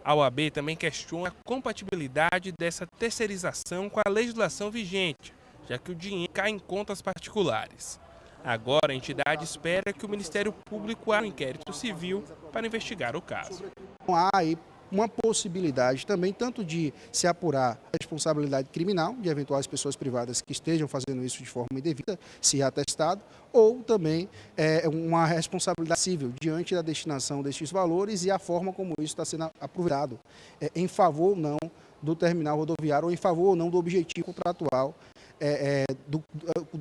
A OAB também questiona a compatibilidade dessa terceirização com a legislação vigente, já que o dinheiro cai em contas particulares. Agora, a entidade espera que o Ministério Público abra um inquérito civil para investigar o caso. Há aí uma possibilidade também tanto de se apurar a responsabilidade criminal de eventuais pessoas privadas que estejam fazendo isso de forma indevida, se atestado, ou também uma responsabilidade civil diante da destinação destes valores e a forma como isso está sendo aproveitado em favor ou não do terminal rodoviário ou em favor ou não do objetivo contratual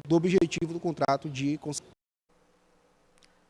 do objetivo do contrato de concessão.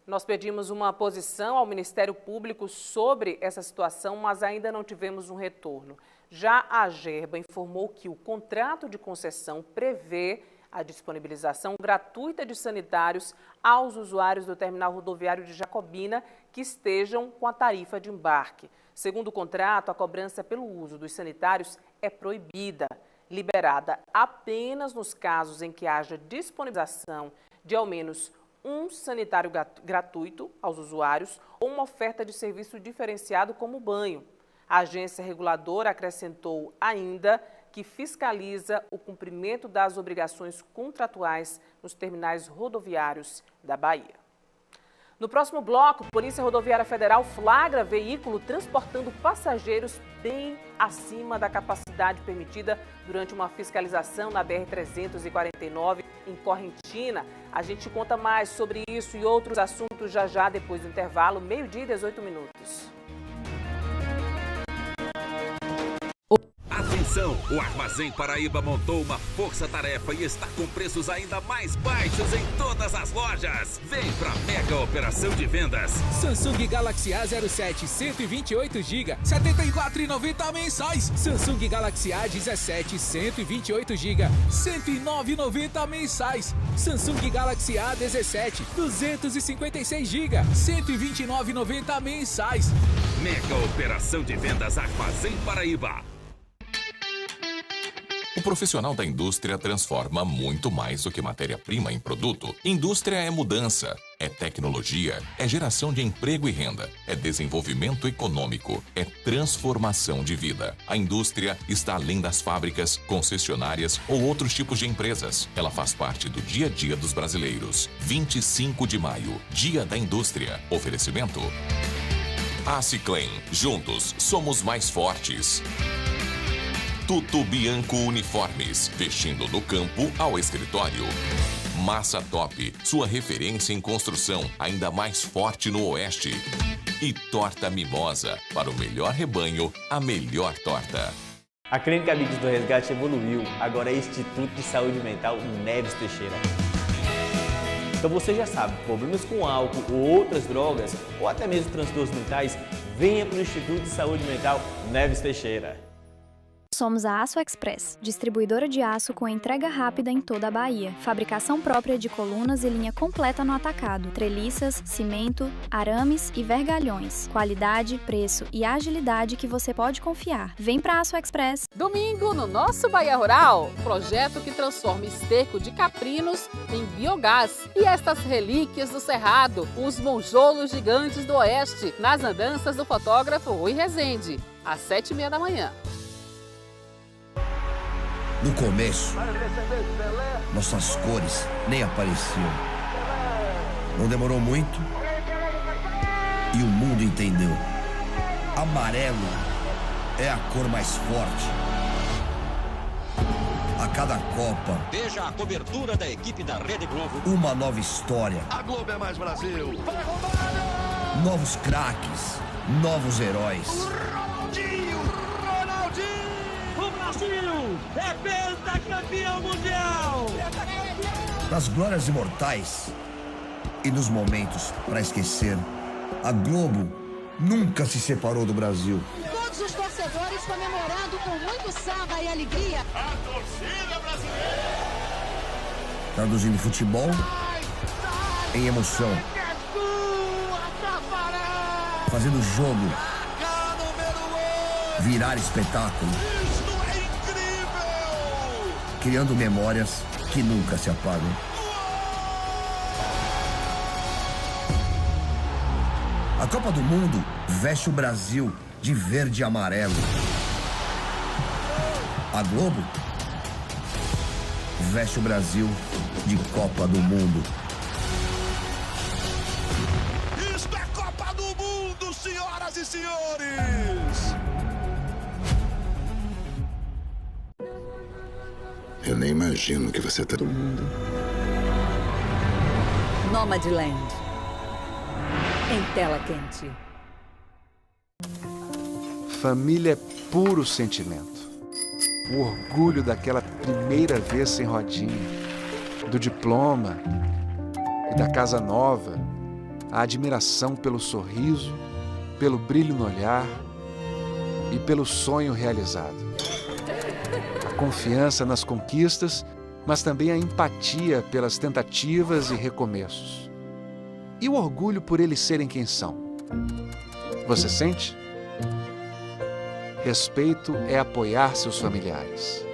Nós pedimos uma posição ao Ministério Público sobre essa situação, mas ainda não tivemos um retorno. Já a Gerba informou que o contrato de concessão prevê a disponibilização gratuita de sanitários aos usuários do terminal rodoviário de Jacobina que estejam com a tarifa de embarque. Segundo o contrato, a cobrança pelo uso dos sanitários é proibida, liberada apenas nos casos em que haja disponibilização de ao menos um sanitário gratuito aos usuários ou uma oferta de serviço diferenciado como banho. A agência reguladora acrescentou ainda que fiscaliza o cumprimento das obrigações contratuais nos terminais rodoviários da Bahia. No próximo bloco, Polícia Rodoviária Federal flagra veículo transportando passageiros bem acima da capacidade permitida durante uma fiscalização na BR-349 em Correntina. A gente conta mais sobre isso e outros assuntos já depois do intervalo, 12h e 18 minutos. Atenção, o Armazém Paraíba montou uma força-tarefa e está com preços ainda mais baixos em todas as lojas. Vem pra mega operação de vendas. Samsung Galaxy A07 128 GB, R$ 74,90 mensais. Samsung Galaxy A17 128 GB, R$ 109,90 mensais. Samsung Galaxy A17 256 GB, R$ 129,90 mensais. Mega operação de vendas Armazém Paraíba. O profissional da indústria transforma muito mais do que matéria-prima em produto. Indústria é mudança, é tecnologia, é geração de emprego e renda, é desenvolvimento econômico, é transformação de vida. A indústria está além das fábricas, concessionárias ou outros tipos de empresas. Ela faz parte do dia a dia dos brasileiros. 25 de maio, Dia da Indústria. Oferecimento Aciclen. Juntos somos mais fortes. Tutu Bianco Uniformes, vestindo do campo ao escritório. Massa Top, sua referência em construção, ainda mais forte no Oeste. E Torta Mimosa, para o melhor rebanho, a melhor torta. A Clínica Amigos do Resgate evoluiu, agora é Instituto de Saúde Mental Neves Teixeira. Então você já sabe, problemas com álcool ou outras drogas, ou até mesmo transtornos mentais, venha para o Instituto de Saúde Mental Neves Teixeira. Somos a Aço Express, distribuidora de aço com entrega rápida em toda a Bahia. Fabricação própria de colunas e linha completa no atacado. Treliças, cimento, arames e vergalhões. Qualidade, preço e agilidade que você pode confiar. Vem pra Aço Express. Domingo, no nosso Bahia Rural, projeto que transforma esterco de caprinos em biogás. E estas relíquias do Cerrado, os monjolos gigantes do Oeste, nas andanças do fotógrafo Rui Rezende, às 7h30 da manhã. No começo, nossas cores nem apareciam. Não demorou muito e o mundo entendeu. Amarelo é a cor mais forte. A cada Copa, veja a cobertura da equipe da Rede Globo. Uma nova história. A Globo é mais Brasil. Vai Novos craques, novos heróis. O Brasil é pentacampeão mundial! Nas glórias imortais e nos momentos para esquecer, a Globo nunca se separou do Brasil. Todos os torcedores comemorando com muito samba e alegria. A torcida brasileira! Traduzindo futebol em emoção. Fazendo o jogo virar espetáculo. Criando memórias que nunca se apagam. A Copa do Mundo veste o Brasil de verde e amarelo. A Globo veste o Brasil de Copa do Mundo. Isto é Copa do Mundo, senhoras e senhores! Eu nem imagino que você tá do mundo. Nomadland. Em tela quente. Família é puro sentimento. O orgulho daquela primeira vez sem rodinha, do diploma e da casa nova, a admiração pelo sorriso, pelo brilho no olhar e pelo sonho realizado. A confiança nas conquistas, mas também a empatia pelas tentativas e recomeços. E o orgulho por eles serem quem são. Você sente? Respeito é apoiar seus familiares.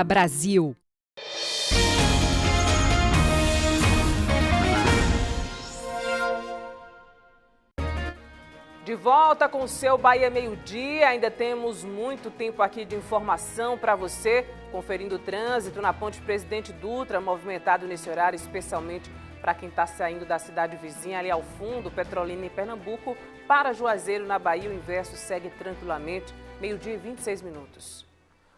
Brasil. De volta com o seu Bahia Meio-Dia, ainda temos muito tempo aqui de informação para você, conferindo o trânsito na ponte Presidente Dutra, movimentado nesse horário, especialmente para quem está saindo da cidade vizinha, ali ao fundo, Petrolina em Pernambuco, para Juazeiro, na Bahia, o inverso segue tranquilamente, meio-dia e 26 minutos.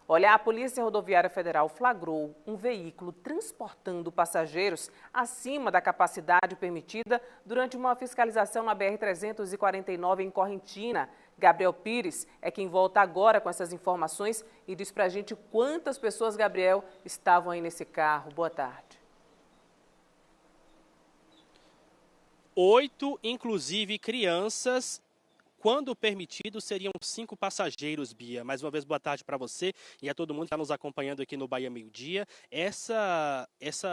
Olha, a Polícia Rodoviária Federal flagrou um veículo transportando passageiros acima da capacidade permitida durante uma fiscalização na BR-349 em Correntina. Gabriel Pires é quem volta agora com essas informações e diz pra gente quantas pessoas, Gabriel, estavam aí nesse carro. Boa tarde. 8, inclusive crianças. Quando permitido, seriam 5 passageiros, Bia. Mais uma vez, boa tarde para você e a todo mundo que está nos acompanhando aqui no Bahia Meio-Dia. Essa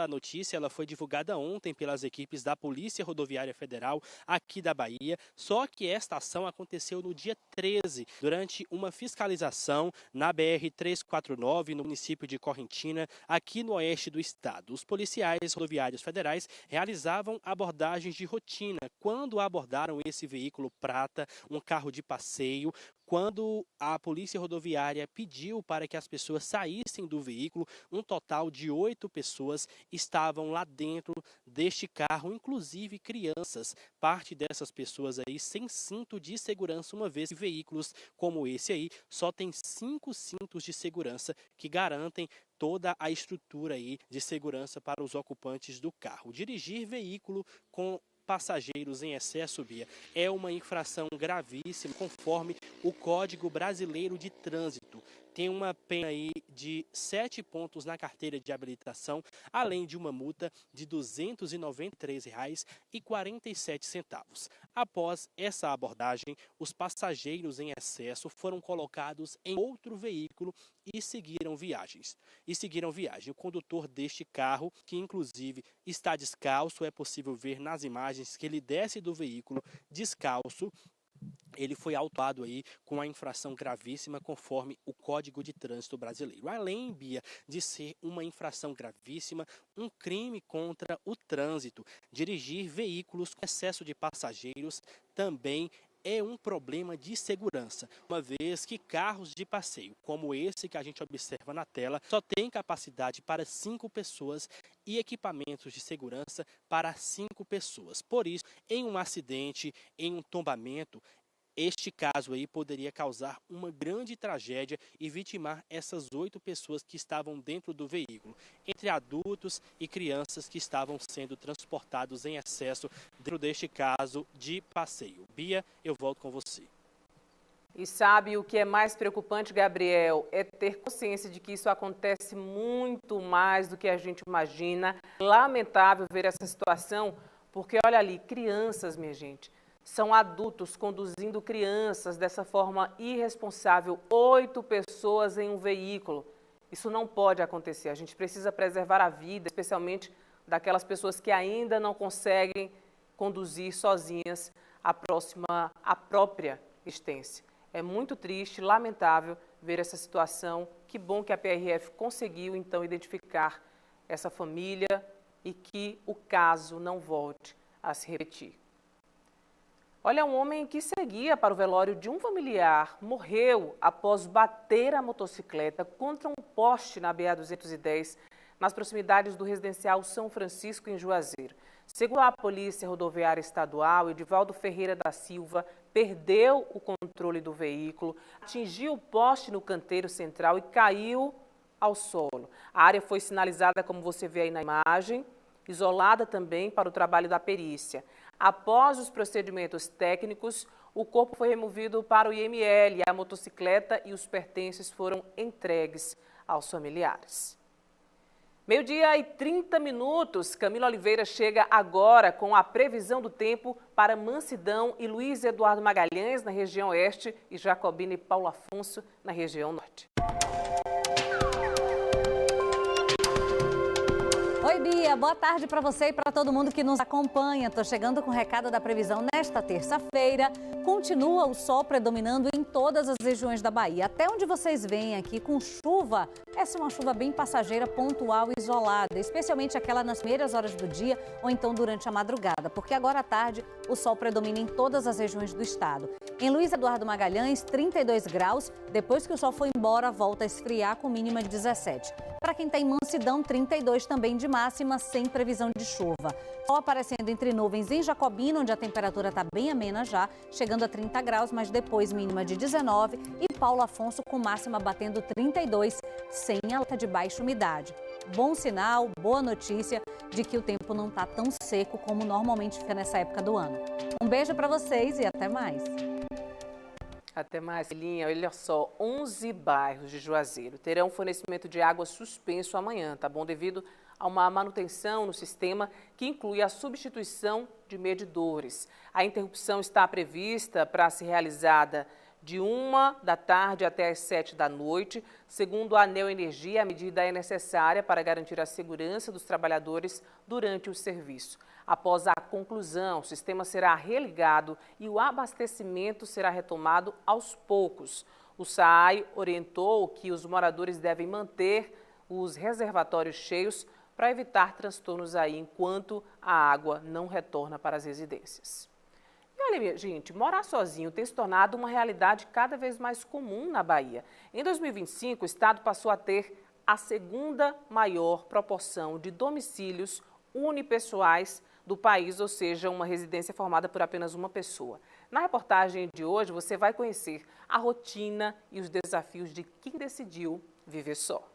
notícia ela foi divulgada ontem pelas equipes da Polícia Rodoviária Federal aqui da Bahia, só que esta ação aconteceu no dia 13, durante uma fiscalização na BR-349, no município de Correntina, aqui no oeste do estado. Os policiais rodoviários federais realizavam abordagens de rotina quando abordaram esse veículo prata, um carro de passeio, quando a Polícia Rodoviária pediu para que as pessoas saíssem do veículo. Um total de 8 pessoas estavam lá dentro deste carro, inclusive crianças. Parte dessas pessoas aí sem cinto de segurança, uma vez que veículos como esse aí só tem 5 cintos de segurança que garantem toda a estrutura aí de segurança para os ocupantes do carro. Dirigir veículo com passageiros em excesso, Bia, é uma infração gravíssima, conforme o Código Brasileiro de Trânsito. Tem uma pena aí de 7 pontos na carteira de habilitação, além de uma multa de R$ 293,47. Após essa abordagem, os passageiros em excesso foram colocados em outro veículo e seguiram viagem. O condutor deste carro, que inclusive está descalço, é possível ver nas imagens que ele desce do veículo descalço. Ele foi autuado aí com a infração gravíssima conforme o Código de Trânsito Brasileiro. Além, Bia, de ser uma infração gravíssima, um crime contra o trânsito, dirigir veículos com excesso de passageiros também é um problema de segurança, uma vez que carros de passeio, como esse que a gente observa na tela, só tem capacidade para 5 pessoas e equipamentos de segurança para 5 pessoas. Por isso, em um acidente, em um tombamento, este caso aí poderia causar uma grande tragédia e vitimar essas 8 pessoas que estavam dentro do veículo, entre adultos e crianças que estavam sendo transportados em excesso dentro deste caso de passeio. Bia, eu volto com você. E sabe o que é mais preocupante, Gabriel? É ter consciência de que isso acontece muito mais do que a gente imagina. Lamentável ver essa situação, porque olha ali, crianças, minha gente. São adultos conduzindo crianças dessa forma irresponsável, 8 pessoas em um veículo. Isso não pode acontecer. A gente precisa preservar a vida, especialmente daquelas pessoas que ainda não conseguem conduzir sozinhas a própria existência. É muito triste, lamentável ver essa situação. Que bom que a PRF conseguiu, então, identificar essa família e que o caso não volte a se repetir. Olha, um homem que seguia para o velório de um familiar morreu após bater a motocicleta contra um poste na BA-210, nas proximidades do residencial São Francisco, em Juazeiro. Segundo a Polícia Rodoviária Estadual, Edivaldo Ferreira da Silva perdeu o controle do veículo, atingiu o poste no canteiro central e caiu ao solo. A área foi sinalizada, como você vê aí na imagem, isolada também para o trabalho da perícia. Após os procedimentos técnicos, o corpo foi removido para o IML, a motocicleta e os pertences foram entregues aos familiares. 12h30, Camila Oliveira chega agora com a previsão do tempo para Mansidão e Luiz Eduardo Magalhães, na região oeste, e Jacobina e Paulo Afonso, na região norte. Oi, Bia. Boa tarde para você e para todo mundo que nos acompanha. Estou chegando com o recado da previsão nesta terça-feira. Continua o sol predominando em todas as regiões da Bahia. Até onde vocês veem aqui com chuva, essa é uma chuva bem passageira, pontual e isolada, especialmente aquela nas primeiras horas do dia ou então durante a madrugada, porque agora à tarde o sol predomina em todas as regiões do estado. Em Luiz Eduardo Magalhães, 32 graus. Depois que o sol foi embora, volta a esfriar com mínima de 17. Para quem tem Mansidão, 32 também de máxima, sem previsão de chuva. Sol aparecendo entre nuvens em Jacobina, onde a temperatura está bem amena já, chegando a 30 graus, mas depois mínima de 19. E Paulo Afonso com máxima batendo 32, sem alerta de baixa umidade. Bom sinal, boa notícia de que o tempo não está tão seco como normalmente fica nessa época do ano. Um beijo para vocês e até mais. Até mais, Linha. Olha só, 11 bairros de Juazeiro terão fornecimento de água suspenso amanhã, tá bom? Devido a uma manutenção no sistema que inclui a substituição de medidores. A interrupção está prevista para ser realizada de 1 da tarde até as 7 da noite. Segundo a ANEEL Energia, a medida é necessária para garantir a segurança dos trabalhadores durante o serviço. Após a conclusão, o sistema será religado e o abastecimento será retomado aos poucos. O SAAI orientou que os moradores devem manter os reservatórios cheios para evitar transtornos aí enquanto a água não retorna para as residências. E olha, minha gente, morar sozinho tem se tornado uma realidade cada vez mais comum na Bahia. Em 2025, o estado passou a ter a segunda maior proporção de domicílios unipessoais do país, ou seja, uma residência formada por apenas uma pessoa. Na reportagem de hoje, você vai conhecer a rotina e os desafios de quem decidiu viver só.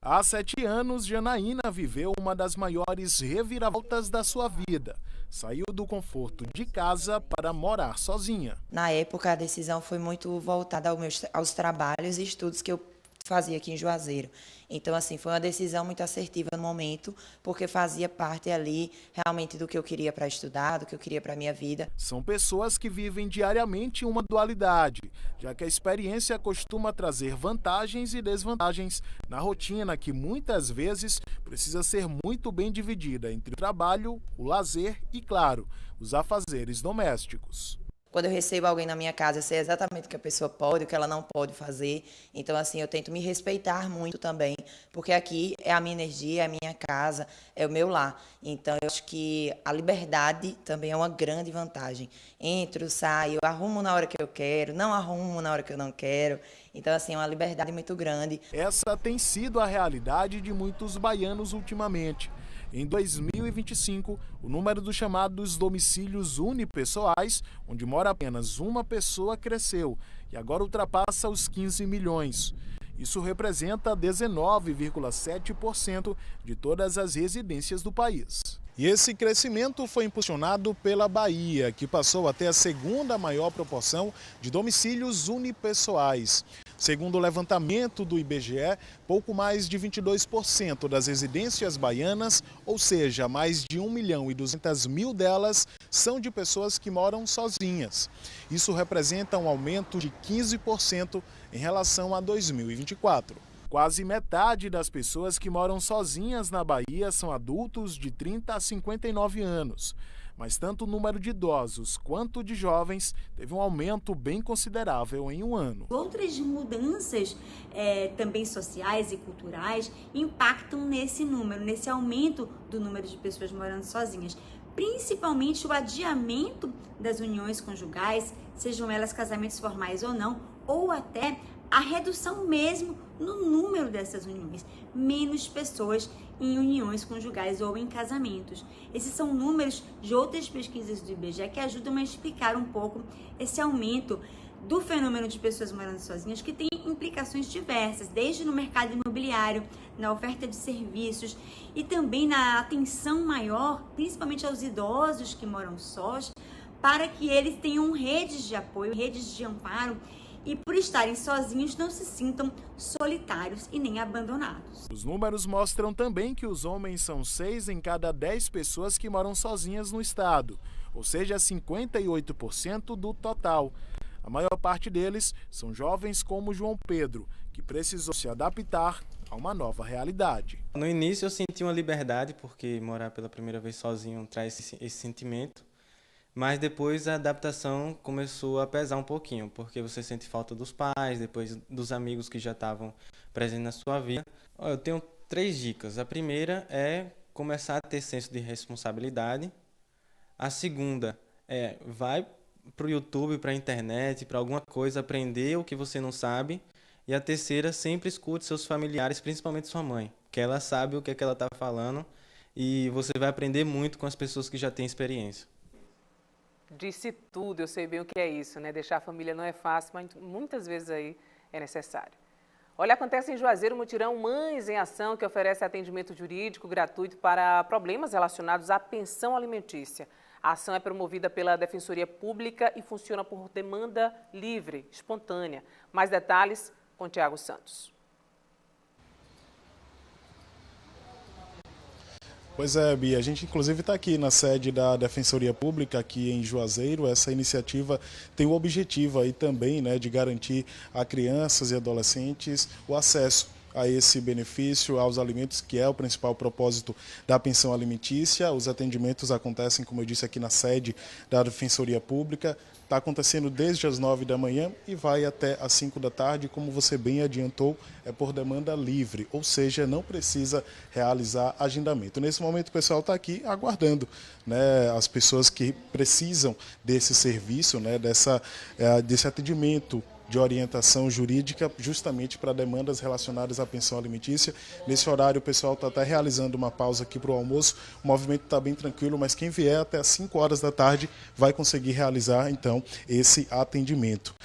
Há 7 anos, Janaína viveu uma das maiores reviravoltas da sua vida. Saiu do conforto de casa para morar sozinha. Na época, a decisão foi muito voltada aos trabalhos e estudos que eu fazia aqui em Juazeiro. Então, assim, foi uma decisão muito assertiva no momento, porque fazia parte ali realmente do que eu queria para estudar, do que eu queria para a minha vida. São pessoas que vivem diariamente uma dualidade, já que a experiência costuma trazer vantagens e desvantagens na rotina que muitas vezes precisa ser muito bem dividida entre o trabalho, o lazer e, claro, os afazeres domésticos. Quando eu recebo alguém na minha casa, eu sei exatamente o que a pessoa pode, o que ela não pode fazer. Então, assim, eu tento me respeitar muito também, porque aqui é a minha energia, é a minha casa, é o meu lar. Então, eu acho que a liberdade também é uma grande vantagem. Entro, saio, eu arrumo na hora que eu quero, não arrumo na hora que eu não quero. Então, assim, é uma liberdade muito grande. Essa tem sido a realidade de muitos baianos ultimamente. Em 2025, o número dos chamados domicílios unipessoais, onde mora apenas uma pessoa, cresceu e agora ultrapassa os 15 milhões. Isso representa 19,7% de todas as residências do país. E esse crescimento foi impulsionado pela Bahia, que passou a ter a segunda maior proporção de domicílios unipessoais. Segundo o levantamento do IBGE, pouco mais de 22% das residências baianas, ou seja, mais de 1.200.000 delas, são de pessoas que moram sozinhas. Isso representa um aumento de 15% em relação a 2024. Quase metade das pessoas que moram sozinhas na Bahia são adultos de 30 a 59 anos. Mas tanto o número de idosos quanto de jovens teve um aumento bem considerável em um ano. Outras mudanças também sociais e culturais impactam nesse número, nesse aumento do número de pessoas morando sozinhas. Principalmente o adiamento das uniões conjugais, sejam elas casamentos formais ou não, ou até a redução mesmo no número dessas uniões, menos pessoas em uniões conjugais ou em casamentos. Esses são números de outras pesquisas do IBGE que ajudam a explicar um pouco esse aumento do fenômeno de pessoas morando sozinhas, que tem implicações diversas, desde no mercado imobiliário, na oferta de serviços e também na atenção maior, principalmente aos idosos que moram sós, para que eles tenham redes de apoio, redes de amparo, e por estarem sozinhos não se sintam solitários e nem abandonados. Os números mostram também que os homens são 6 em cada 10 pessoas que moram sozinhas no estado, ou seja, 58% do total. A maior parte deles são jovens como João Pedro, que precisou se adaptar a uma nova realidade. No início eu senti uma liberdade, porque morar pela primeira vez sozinho traz esse sentimento, mas depois a adaptação começou a pesar um pouquinho, porque você sente falta dos pais, depois dos amigos que já estavam presentes na sua vida. Eu tenho 3 dicas. A primeira é começar a ter senso de responsabilidade. A segunda é vai para o YouTube, para a internet, para alguma coisa, aprender o que você não sabe. E a terceira, sempre escute seus familiares, principalmente sua mãe, que ela sabe o que é que ela está falando e você vai aprender muito com as pessoas que já têm experiência. Disse tudo, eu sei bem o que é isso, né? Deixar a família não é fácil, mas muitas vezes aí é necessário. Olha, acontece em Juazeiro o mutirão Mães em Ação, que oferece atendimento jurídico gratuito para problemas relacionados à pensão alimentícia. A ação é promovida pela Defensoria Pública e funciona por demanda livre, espontânea. Mais detalhes com Tiago Santos. Pois é, Bia, a gente inclusive está aqui na sede da Defensoria Pública aqui em Juazeiro. Essa iniciativa tem o objetivo aí também, né, de garantir a crianças e adolescentes o acesso a esse benefício, aos alimentos, que é o principal propósito da pensão alimentícia. Os atendimentos acontecem, como eu disse, aqui na sede da Defensoria Pública. Está acontecendo desde as 9 da manhã e vai até as 5 da tarde, como você bem adiantou, é por demanda livre, ou seja, não precisa realizar agendamento. Nesse momento o pessoal está aqui aguardando, né, as pessoas que precisam desse serviço, né, desse atendimento de orientação jurídica justamente para demandas relacionadas à pensão alimentícia. Nesse horário o pessoal está até realizando uma pausa aqui para o almoço, o movimento está bem tranquilo, mas quem vier até as 5 horas da tarde vai conseguir realizar então esse atendimento.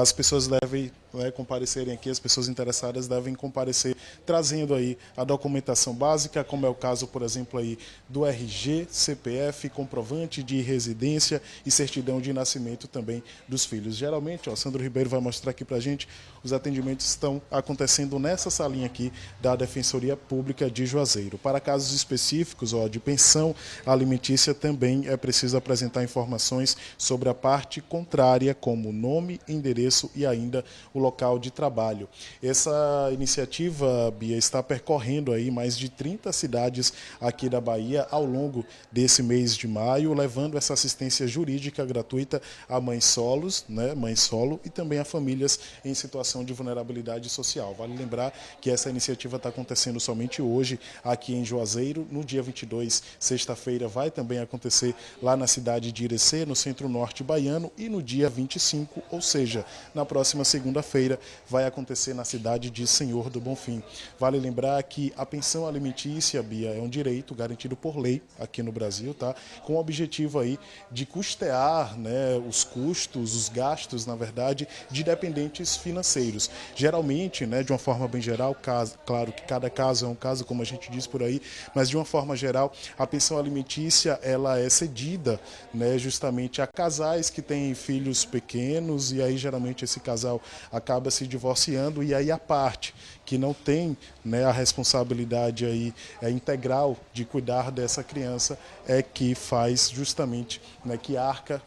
As pessoas devem comparecerem aqui, as pessoas interessadas devem comparecer trazendo aí a documentação básica, como é o caso, por exemplo, aí do RG, CPF, comprovante de residência e certidão de nascimento também dos filhos. Geralmente, Sandro Ribeiro vai mostrar aqui pra gente, os atendimentos estão acontecendo nessa salinha aqui da Defensoria Pública de Juazeiro. Para casos específicos, de pensão alimentícia, também é preciso apresentar informações sobre a parte contrária, como nome, endereço e ainda o local de trabalho. Essa iniciativa, Bia, está percorrendo aí mais de 30 cidades aqui da Bahia ao longo desse mês de maio, levando essa assistência jurídica gratuita a mães solos, né, mães solo, e também a famílias em situação de vulnerabilidade social. Vale lembrar que essa iniciativa está acontecendo somente hoje aqui em Juazeiro. No dia 22, sexta-feira, vai também acontecer lá na cidade de Irecê, no centro-norte baiano, e no dia 25, ou seja, na próxima segunda-feira, vai acontecer na cidade de Senhor do Bonfim. Vale lembrar que a pensão alimentícia, Bia, é um direito garantido por lei aqui no Brasil, tá? Com o objetivo aí de custear, né, os custos, os gastos, na verdade, de dependentes financeiros. Geralmente, né, de uma forma bem geral, claro que cada caso é um caso, como a gente diz por aí, mas de uma forma geral, a pensão alimentícia, ela é cedida, né, justamente a casais que têm filhos pequenos, e aí geralmente esse casal acaba se divorciando, e aí a parte que não tem, né, a responsabilidade aí, integral de cuidar dessa criança é que faz justamente, né, que arca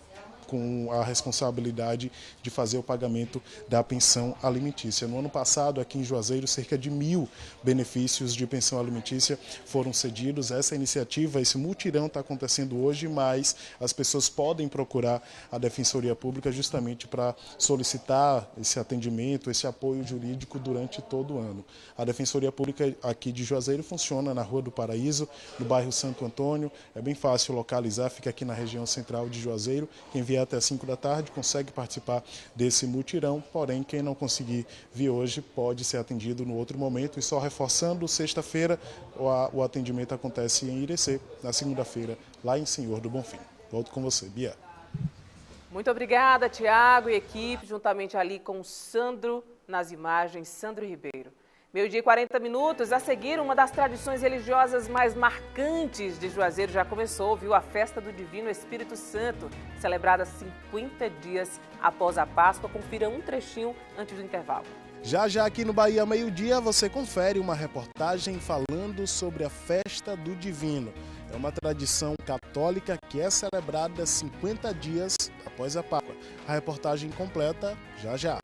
com a responsabilidade de fazer o pagamento da pensão alimentícia. No ano passado, aqui em Juazeiro, cerca de 1.000 benefícios de pensão alimentícia foram cedidos. Essa iniciativa, esse mutirão está acontecendo hoje, mas as pessoas podem procurar a Defensoria Pública justamente para solicitar esse atendimento, esse apoio jurídico durante todo o ano. A Defensoria Pública aqui de Juazeiro funciona na Rua do Paraíso, no bairro Santo Antônio. É bem fácil localizar, fica aqui na região central de Juazeiro. Quem vier até 5 da tarde consegue participar desse mutirão, porém quem não conseguir vir hoje pode ser atendido no outro momento. E só reforçando, sexta-feira o atendimento acontece em Irecê, na segunda-feira lá em Senhor do Bonfim. Volto com você, Bia. Muito obrigada, Tiago e equipe, juntamente ali com o Sandro nas imagens, Sandro Ribeiro. 12h40, a seguir, uma das tradições religiosas mais marcantes de Juazeiro já começou, viu? A festa do Divino Espírito Santo, celebrada 50 dias após a Páscoa. Confira um trechinho antes do intervalo. Já aqui no Bahia Meio-Dia, você confere uma reportagem falando sobre a festa do Divino. É uma tradição católica que é celebrada 50 dias após a Páscoa. A reportagem completa já.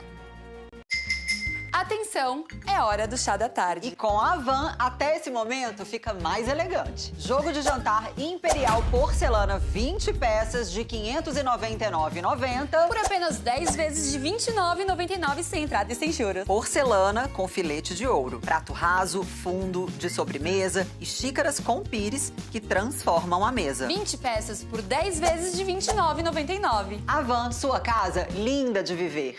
Atenção, é hora do chá da tarde. E com a Havan, até esse momento, fica mais elegante. Jogo de jantar Imperial Porcelana, 20 peças de R$ 599,90. Por apenas 10 vezes de R$ 29,99 sem entrada e sem juros. Porcelana com filete de ouro. Prato raso, fundo, de sobremesa e xícaras com pires que transformam a mesa. 20 peças por 10 vezes de R$ 29,99. Havan, sua casa linda de viver.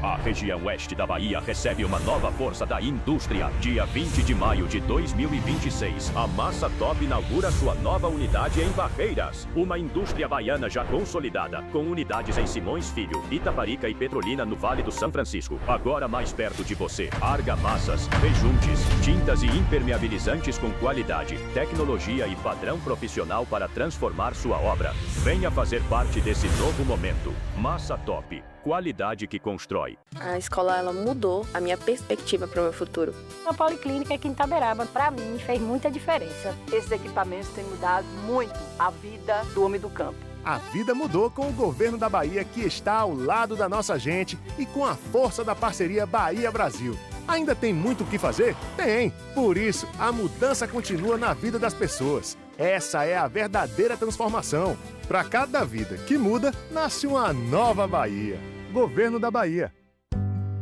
A região oeste da Bahia recebe uma nova força da indústria. Dia 20 de maio de 2026, a Massa Top inaugura sua nova unidade em Barreiras. Uma indústria baiana já consolidada, com unidades em Simões Filho, Itaparica e Petrolina no Vale do São Francisco. Agora mais perto de você. Argamassas, rejuntes, tintas e impermeabilizantes com qualidade, tecnologia e padrão profissional para transformar sua obra. Venha fazer parte desse novo momento. Massa Top. Qualidade que constrói. A escola ela mudou a minha perspectiva para o meu futuro. A Policlínica aqui em Itaberaba, para mim, fez muita diferença. Esses equipamentos têm mudado muito a vida do homem do campo. A vida mudou com o governo da Bahia, que está ao lado da nossa gente e com a força da parceria Bahia-Brasil. Ainda tem muito o que fazer? Tem! Por isso, a mudança continua na vida das pessoas. Essa é a verdadeira transformação. Para cada vida que muda, nasce uma nova Bahia. Governo da Bahia.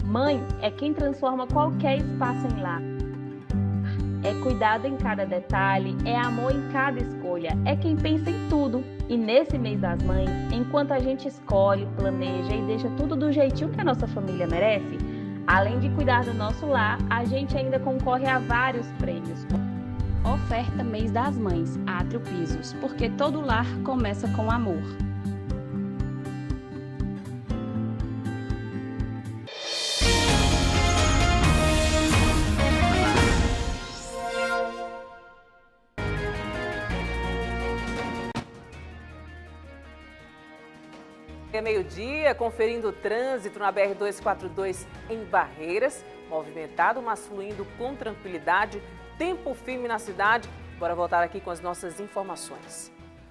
Mãe é quem transforma qualquer espaço em lar. É cuidado em cada detalhe, é amor em cada escolha, é quem pensa em tudo. E nesse mês das mães, enquanto a gente escolhe, planeja e deixa tudo do jeitinho que a nossa família merece, além de cuidar do nosso lar, a gente ainda concorre a vários prêmios. Oferta Mês das Mães, Átrio Pisos, porque todo lar começa com amor. É meio-dia, conferindo o trânsito na BR-242 em Barreiras, movimentado, mas fluindo com tranquilidade, tempo firme na cidade. Bora voltar aqui com as nossas informações.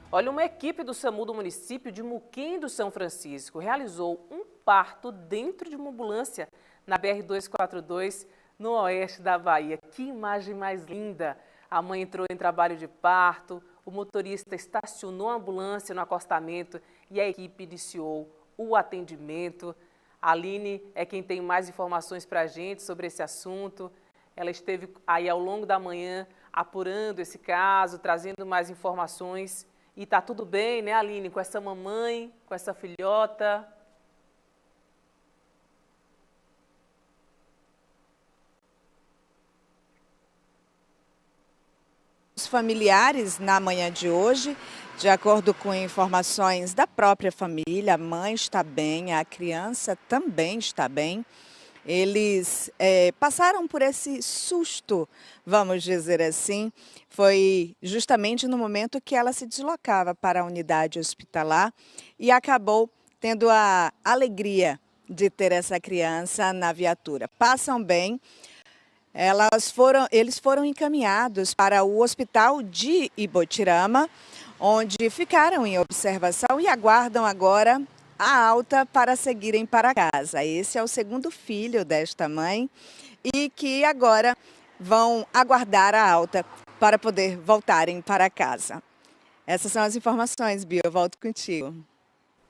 Olha, uma equipe do SAMU do município de Muquim do São Francisco realizou um parto dentro de uma ambulância na BR-242 no oeste da Bahia. Que imagem mais linda! A mãe entrou em trabalho de parto, o motorista estacionou a ambulância no acostamento e a equipe iniciou o atendimento. A Aline é quem tem mais informações para a gente sobre esse assunto. Ela esteve aí ao longo da manhã apurando esse caso, trazendo mais informações. E tá tudo bem, né, Aline, com essa mamãe, com essa filhota? Os familiares, na manhã de hoje, de acordo com informações da própria família, a mãe está bem, a criança também está bem. Eles passaram por esse susto, vamos dizer assim. Foi justamente no momento que ela se deslocava para a unidade hospitalar e acabou tendo a alegria de ter essa criança na viatura. Passam bem. Eles foram encaminhados para o hospital de Ibotirama, onde ficaram em observação e aguardam agora a alta para seguirem para casa. Esse é o segundo filho desta mãe e que agora vão aguardar a alta para poder voltarem para casa. Essas são as informações, Bia, eu volto contigo.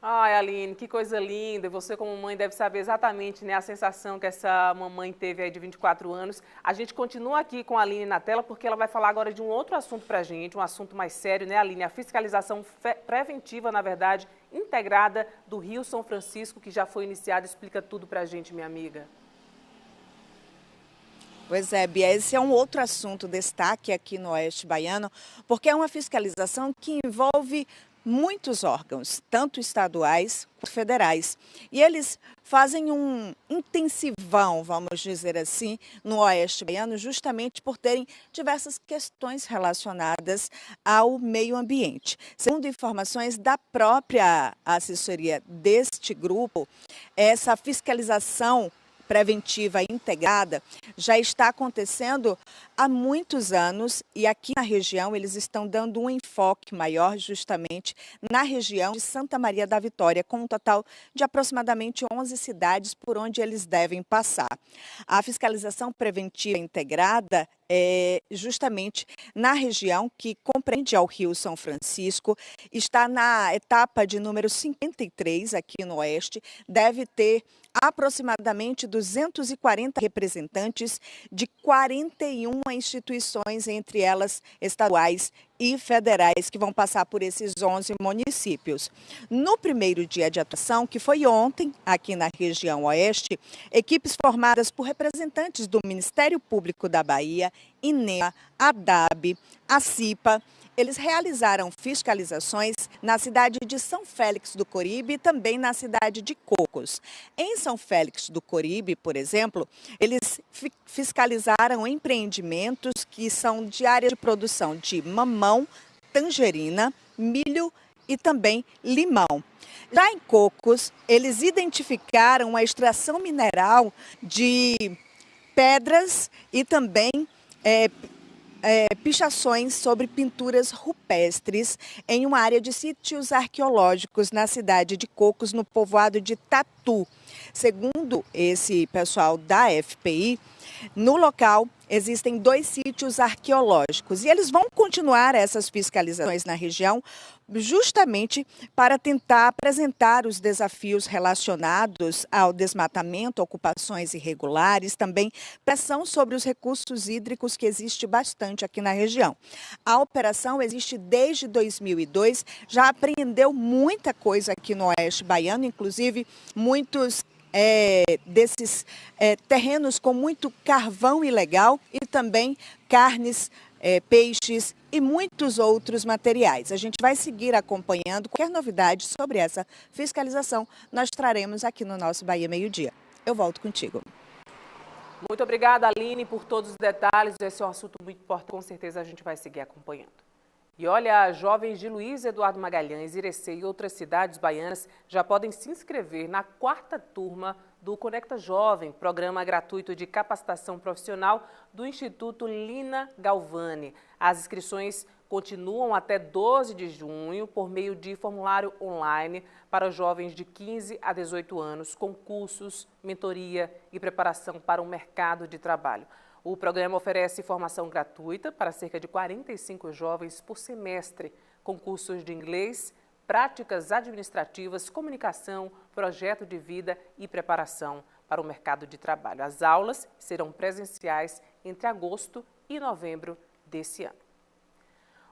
Ai, Aline, que coisa linda. Você como mãe deve saber exatamente, né, a sensação que essa mamãe teve aí de 24 anos. A gente continua aqui com a Aline na tela porque ela vai falar agora de um outro assunto pra gente, um assunto mais sério, né, Aline? A fiscalização preventiva, na verdade, integrada do Rio São Francisco, que já foi iniciada. Explica tudo pra gente, minha amiga. Pois é, Bia, esse é um outro assunto, destaque aqui no Oeste Baiano, porque é uma fiscalização que envolve muitos órgãos, tanto estaduais quanto federais. E eles fazem um intensivão, vamos dizer assim, no Oeste Baiano, justamente por terem diversas questões relacionadas ao meio ambiente. Segundo informações da própria assessoria deste grupo, essa fiscalização preventiva integrada já está acontecendo há muitos anos e aqui na região eles estão dando um enfoque maior justamente na região de Santa Maria da Vitória, com um total de aproximadamente 11 cidades por onde eles devem passar. A fiscalização preventiva integrada é justamente na região que compreende ao Rio São Francisco, está na etapa de número 53 aqui no Oeste, deve ter aproximadamente 240 representantes de 41 instituições, entre elas estaduais e federais, que vão passar por esses 11 municípios. No primeiro dia de atuação, que foi ontem, aqui na região Oeste, equipes formadas por representantes do Ministério Público da Bahia, INEA, ADAB, a CIPA, eles realizaram fiscalizações na cidade de São Félix do Coribe e também na cidade de Cocos. Em São Félix do Coribe, por exemplo, eles fiscalizaram empreendimentos que são de área de produção de mamão, tangerina, milho e também limão. Já em Cocos, eles identificaram a extração mineral de pedras e também pichações sobre pinturas rupestres em uma área de sítios arqueológicos na cidade de Cocos, no povoado de Tatu. Segundo esse pessoal da FPI, no local existem 2 sítios arqueológicos e eles vão continuar essas fiscalizações na região justamente para tentar apresentar os desafios relacionados ao desmatamento, ocupações irregulares, também pressão sobre os recursos hídricos que existe bastante aqui na região. A operação existe desde 2002, já apreendeu muita coisa aqui no Oeste Baiano, inclusive muitos desses terrenos com muito carvão ilegal e também carnes, peixes e muitos outros materiais. A gente vai seguir acompanhando qualquer novidade sobre essa fiscalização. Nós traremos aqui no nosso Bahia Meio-Dia. Eu volto contigo. Muito obrigada, Aline, por todos os detalhes. Esse é um assunto muito importante. Com certeza a gente vai seguir acompanhando. E olha, jovens de Luiz Eduardo Magalhães, Irecê e outras cidades baianas já podem se inscrever na 4ª turma do Conecta Jovem, programa gratuito de capacitação profissional do Instituto Lina Galvani. As inscrições continuam até 12 de junho por meio de formulário online para jovens de 15 a 18 anos, com cursos, mentoria e preparação para o mercado de trabalho. O programa oferece formação gratuita para cerca de 45 jovens por semestre, com cursos de inglês, práticas administrativas, comunicação, projeto de vida e preparação para o mercado de trabalho. As aulas serão presenciais entre agosto e novembro desse ano.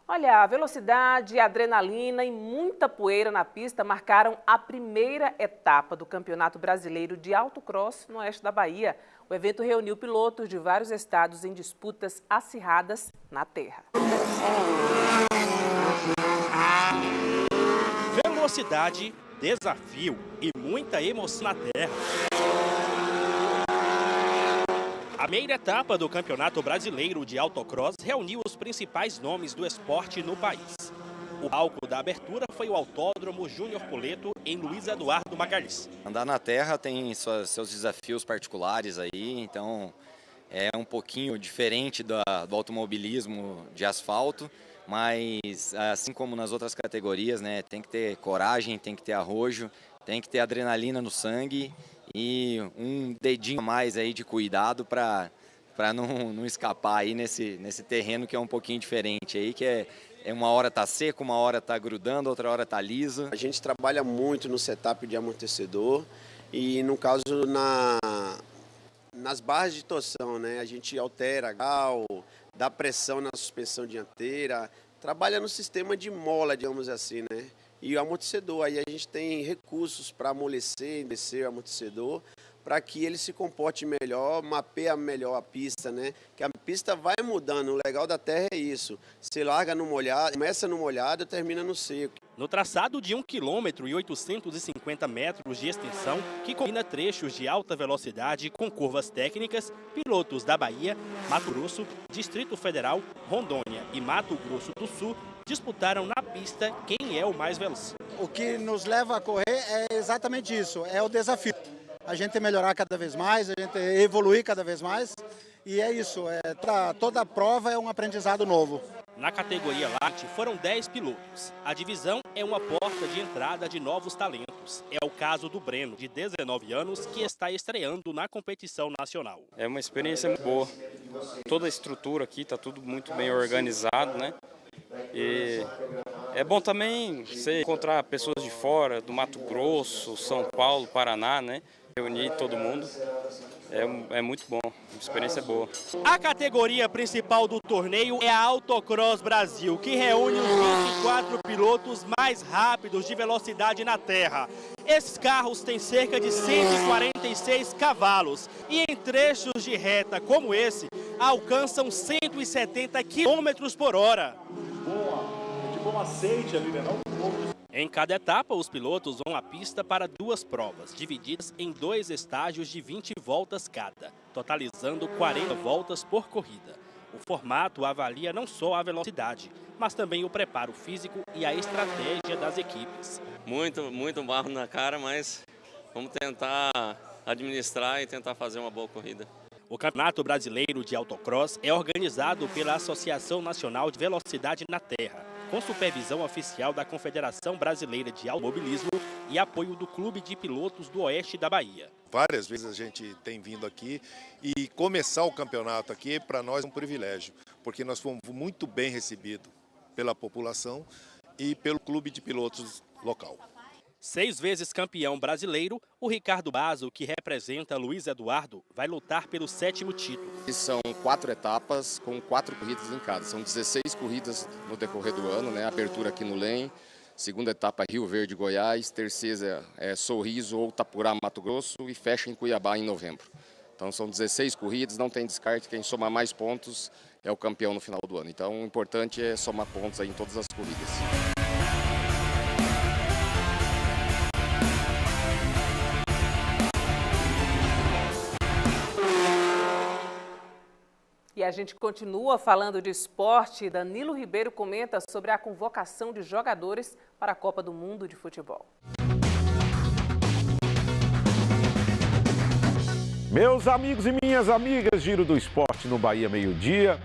Olha, a velocidade, adrenalina e muita poeira na pista marcaram a primeira etapa do Campeonato Brasileiro de Autocross no Oeste da Bahia. O evento reuniu pilotos de vários estados em disputas acirradas na terra. Velocidade, desafio e muita emoção na terra. A primeira etapa do Campeonato Brasileiro de Autocross reuniu os principais nomes do esporte no país. O palco da abertura foi o Autódromo Júnior Poleto, em Luiz Eduardo Magalhães. Andar na terra tem seus desafios particulares aí, então é um pouquinho diferente do automobilismo de asfalto, mas assim como nas outras categorias, né, tem que ter coragem, tem que ter arrojo, tem que ter adrenalina no sangue e um dedinho a mais aí de cuidado para não escapar aí nesse terreno que é um pouquinho diferente aí, que é uma hora tá seco, uma hora tá grudando, outra hora tá liso. A gente trabalha muito no setup de amortecedor e no caso nas barras de torção, né? A gente altera grau, dá pressão na suspensão dianteira, trabalha no sistema de mola, digamos assim, né? E o amortecedor, aí a gente tem recursos para amolecer, descer o amortecedor, para que ele se comporte melhor, mapeia melhor a pista, né? Que a pista vai mudando, o legal da terra é isso. Você larga no molhado, começa no molhado e termina no seco. No traçado de 1 km e 850 metros de extensão, que combina trechos de alta velocidade com curvas técnicas, pilotos da Bahia, Mato Grosso, Distrito Federal, Rondônia e Mato Grosso do Sul disputaram na pista quem é o mais veloz. O que nos leva a correr é exatamente isso, é o desafio. a gente melhorar cada vez mais, a gente evoluir cada vez mais. E é isso, toda prova é um aprendizado novo. Na categoria Light foram 10 pilotos. A divisão é uma porta de entrada de novos talentos. É o caso do Breno, de 19 anos, que está estreando na competição nacional. É uma experiência muito boa. Toda a estrutura aqui está tudo muito bem organizado, né? E é bom também você encontrar pessoas de fora, do Mato Grosso, São Paulo, Paraná, né? Reunir todo mundo. É muito bom, uma experiência boa. A categoria principal do torneio é a Autocross Brasil, que reúne os 24 pilotos mais rápidos de velocidade na Terra. Esses carros têm cerca de 146 cavalos e em trechos de reta como esse, alcançam 170 km por hora. É tipo um aceite ali, né? Em cada etapa, os pilotos vão à pista para 2 provas, divididas em 2 estágios de 20 voltas cada, totalizando 40 voltas por corrida. O formato avalia não só a velocidade, mas também o preparo físico e a estratégia das equipes. Muito barro na cara, mas vamos tentar administrar e tentar fazer uma boa corrida. O Campeonato Brasileiro de Autocross é organizado pela Associação Nacional de Velocidade na Terra, com supervisão oficial da Confederação Brasileira de Automobilismo e apoio do Clube de Pilotos do Oeste da Bahia. Várias vezes a gente tem vindo aqui e começar o campeonato aqui para nós é um privilégio, porque nós fomos muito bem recebidos pela população e pelo Clube de Pilotos local. 6 vezes campeão brasileiro, o Ricardo Basso, que representa Luiz Eduardo, vai lutar pelo 7º título. São 4 etapas com 4 corridas em cada. São 16 corridas no decorrer do ano, né? Abertura aqui no LEM, segunda etapa Rio Verde, Goiás, terceira é Sorriso ou Itapurá, Mato Grosso e fecha em Cuiabá em novembro. Então são 16 corridas, não tem descarte, quem somar mais pontos é o campeão no final do ano. Então o importante é somar pontos aí em todas as corridas. E a gente continua falando de esporte. Danilo Ribeiro comenta sobre a convocação de jogadores para a Copa do Mundo de Futebol. Meus amigos e minhas amigas, Giro do Esporte no Bahia Meio-Dia.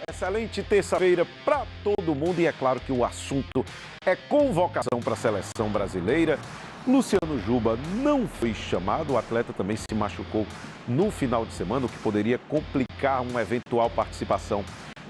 Excelente terça-feira para todo mundo e é claro que o assunto é convocação para a seleção brasileira. Luciano Juba não foi chamado, o atleta também se machucou no final de semana, o que poderia complicar uma eventual participação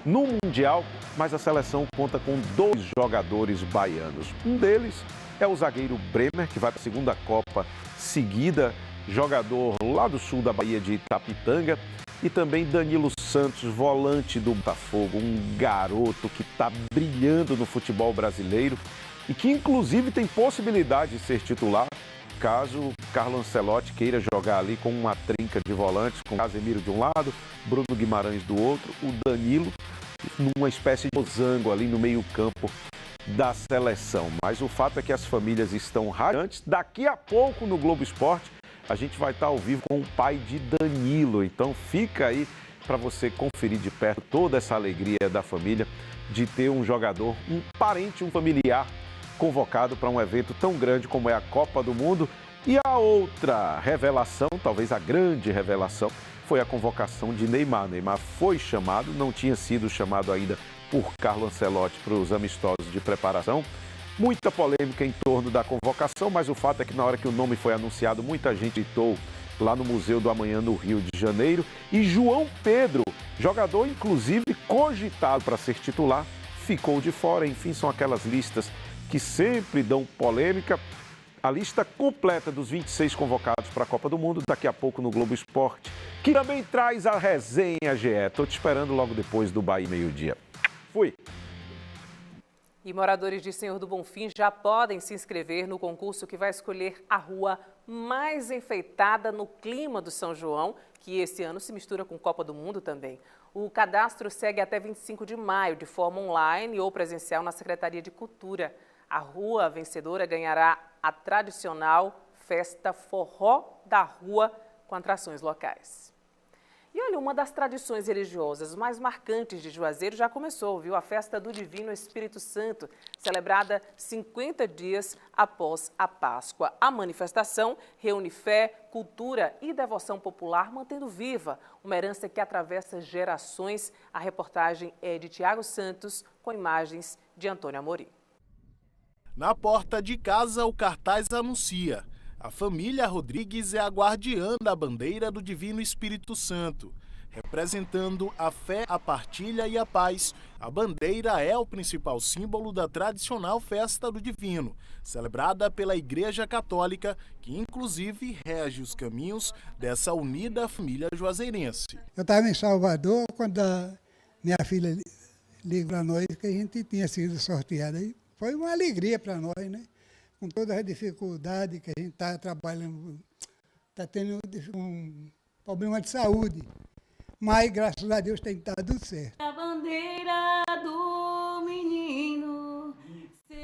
no Mundial, mas a seleção conta com 2 jogadores baianos. Um deles é o zagueiro Bremer, que vai para a segunda Copa seguida, jogador lá do sul da Bahia de Itapitanga, e também Danilo Santos, volante do Botafogo, um garoto que está brilhando no futebol brasileiro e que inclusive tem possibilidade de ser titular caso Carlo Ancelotti queira jogar ali com uma trinca de volantes, com Casemiro de um lado, Bruno Guimarães do outro, o Danilo numa espécie de losango ali no meio-campo da seleção. Mas o fato é que as famílias estão radiantes. Daqui a pouco no Globo Esporte a gente vai estar ao vivo com o pai de Danilo, então fica aí para você conferir de perto toda essa alegria da família de ter um jogador, um parente, um familiar convocado para um evento tão grande como é a Copa do Mundo. E a outra revelação, talvez a grande revelação, foi a convocação de Neymar. Neymar foi chamado, não tinha sido chamado ainda por Carlo Ancelotti para os amistosos de preparação. Muita polêmica em torno da convocação, mas o fato é que na hora que o nome foi anunciado, muita gente gritou lá no Museu do Amanhã, no Rio de Janeiro. E João Pedro, jogador inclusive cogitado para ser titular, ficou de fora. Enfim, são aquelas listas que sempre dão polêmica. A lista completa dos 26 convocados para a Copa do Mundo, daqui a pouco no Globo Esporte, que também traz a resenha GE. Estou te esperando logo depois do Bahia Meio-Dia. Fui! E moradores de Senhor do Bonfim já podem se inscrever no concurso que vai escolher a rua mais enfeitada no clima do São João, que esse ano se mistura com Copa do Mundo também. O cadastro segue até 25 de maio, de forma online ou presencial na Secretaria de Cultura. A rua vencedora ganhará a tradicional festa Forró da Rua, com atrações locais. E olha, uma das tradições religiosas mais marcantes de Juazeiro já começou, viu? A festa do Divino Espírito Santo, celebrada 50 dias após a Páscoa. A manifestação reúne fé, cultura e devoção popular, mantendo viva uma herança que atravessa gerações. A reportagem é de Tiago Santos, com imagens de Antônio Amorim. Na porta de casa, o cartaz anuncia: a família Rodrigues é a guardiã da bandeira do Divino Espírito Santo. Representando a fé, a partilha e a paz, a bandeira é o principal símbolo da tradicional Festa do Divino, celebrada pela Igreja Católica, que inclusive rege os caminhos dessa unida família juazeirense. Eu estava em Salvador quando a minha filha ligou para nós que a gente tinha sido sorteada. Foi uma alegria para nós, né? Com todas as dificuldades que a gente está trabalhando, está tendo um problema de saúde. Mas, graças a Deus, tem dado certo. A bandeira do menino.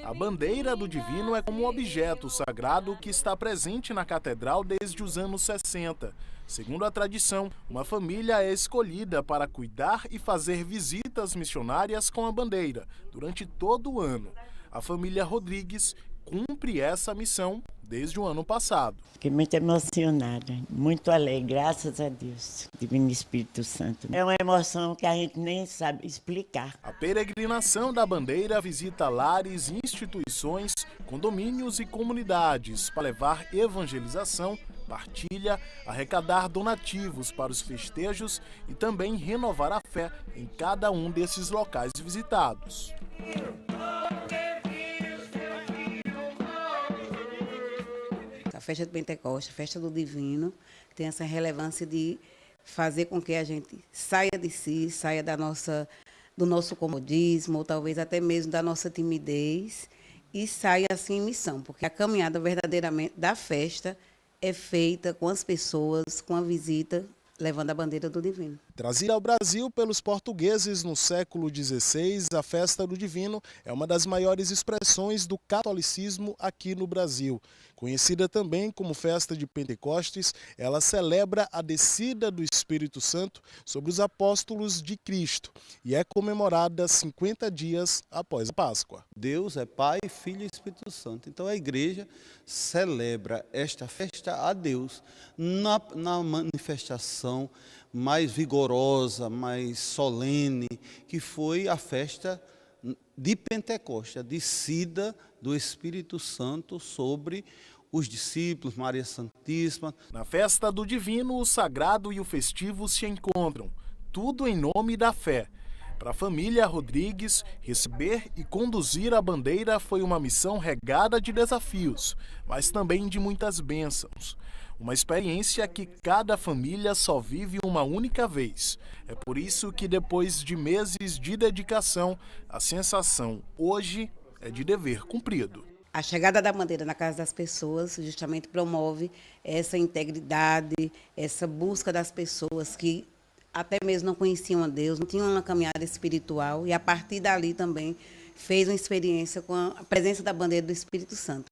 A bandeira do Divino é como um objeto sagrado que está presente na catedral desde os anos 60. Segundo a tradição, uma família é escolhida para cuidar e fazer visitas missionárias com a bandeira durante todo o ano. A família Rodrigues cumpre essa missão desde o ano passado. Fiquei muito emocionada, muito alegre, graças a Deus, Divino Espírito Santo. É uma emoção que a gente nem sabe explicar. A peregrinação da bandeira visita lares, instituições, condomínios e comunidades para levar evangelização, partilha, arrecadar donativos para os festejos e também renovar a fé em cada um desses locais visitados. A festa de Pentecostes, a festa do Divino, tem essa relevância de fazer com que a gente saia de si, saia do nosso comodismo, ou talvez até mesmo da nossa timidez, e saia assim em missão, porque a caminhada verdadeiramente da festa é feita com as pessoas, com a visita, levando a bandeira do Divino. Trazida ao Brasil pelos portugueses no século XVI, a Festa do Divino é uma das maiores expressões do catolicismo aqui no Brasil. Conhecida também como Festa de Pentecostes, ela celebra a descida do Espírito Santo sobre os apóstolos de Cristo e é comemorada 50 dias após a Páscoa. Deus é Pai, Filho e Espírito Santo. Então a igreja celebra esta festa a Deus na manifestação mais vigorosa, mais solene, que foi a festa de Pentecostes, a descida do Espírito Santo sobre os discípulos, Maria Santíssima. Na Festa do Divino, o sagrado e o festivo se encontram, tudo em nome da fé. Para a família Rodrigues, receber e conduzir a bandeira foi uma missão regada de desafios, mas também de muitas bênçãos. Uma experiência que cada família só vive uma única vez. É por isso que depois de meses de dedicação, a sensação hoje é de dever cumprido. A chegada da bandeira na casa das pessoas justamente promove essa integridade, essa busca das pessoas que até mesmo não conheciam a Deus, não tinham uma caminhada espiritual e a partir dali também fez uma experiência com a presença da bandeira do Espírito Santo.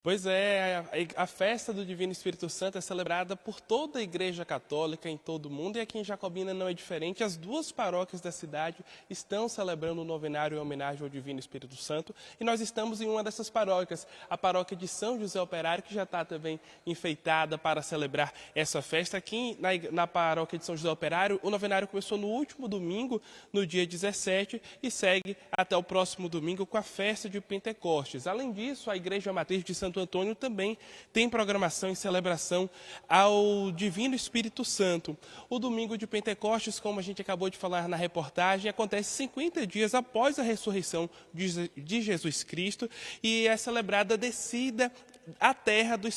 Pois é, a festa do Divino Espírito Santo é celebrada por toda a Igreja Católica em todo o mundo e aqui em Jacobina não é diferente. As duas paróquias da cidade estão celebrando o novenário em homenagem ao Divino Espírito Santo e nós estamos em uma dessas paróquias, a paróquia de São José Operário, que já está também enfeitada para celebrar essa festa. Aqui na paróquia de São José Operário, o novenário começou no último domingo, no dia 17, e segue até o próximo domingo com a festa de Pentecostes. Além disso, a Igreja Matriz de Santo Antônio também tem programação em celebração ao Divino Espírito Santo. O domingo de Pentecostes, como a gente acabou de falar na reportagem, acontece 50 dias após a ressurreição de Jesus Cristo e é celebrada a descida à terra do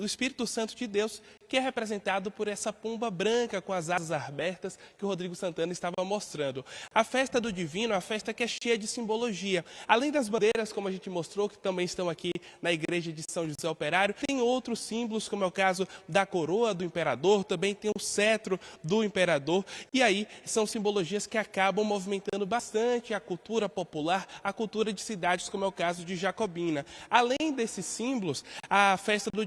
Espírito Santo de Deus, que é representado por essa pomba branca com as asas abertas que o Rodrigo Santana estava mostrando. A festa do Divino é uma festa que é cheia de simbologia. Além das bandeiras, como a gente mostrou, que também estão aqui na igreja de São José Operário, tem outros símbolos, como é o caso da coroa do imperador, também tem o cetro do imperador, e aí são simbologias que acabam movimentando bastante a cultura popular, a cultura de cidades, como é o caso de Jacobina. Além desses símbolos, a festa do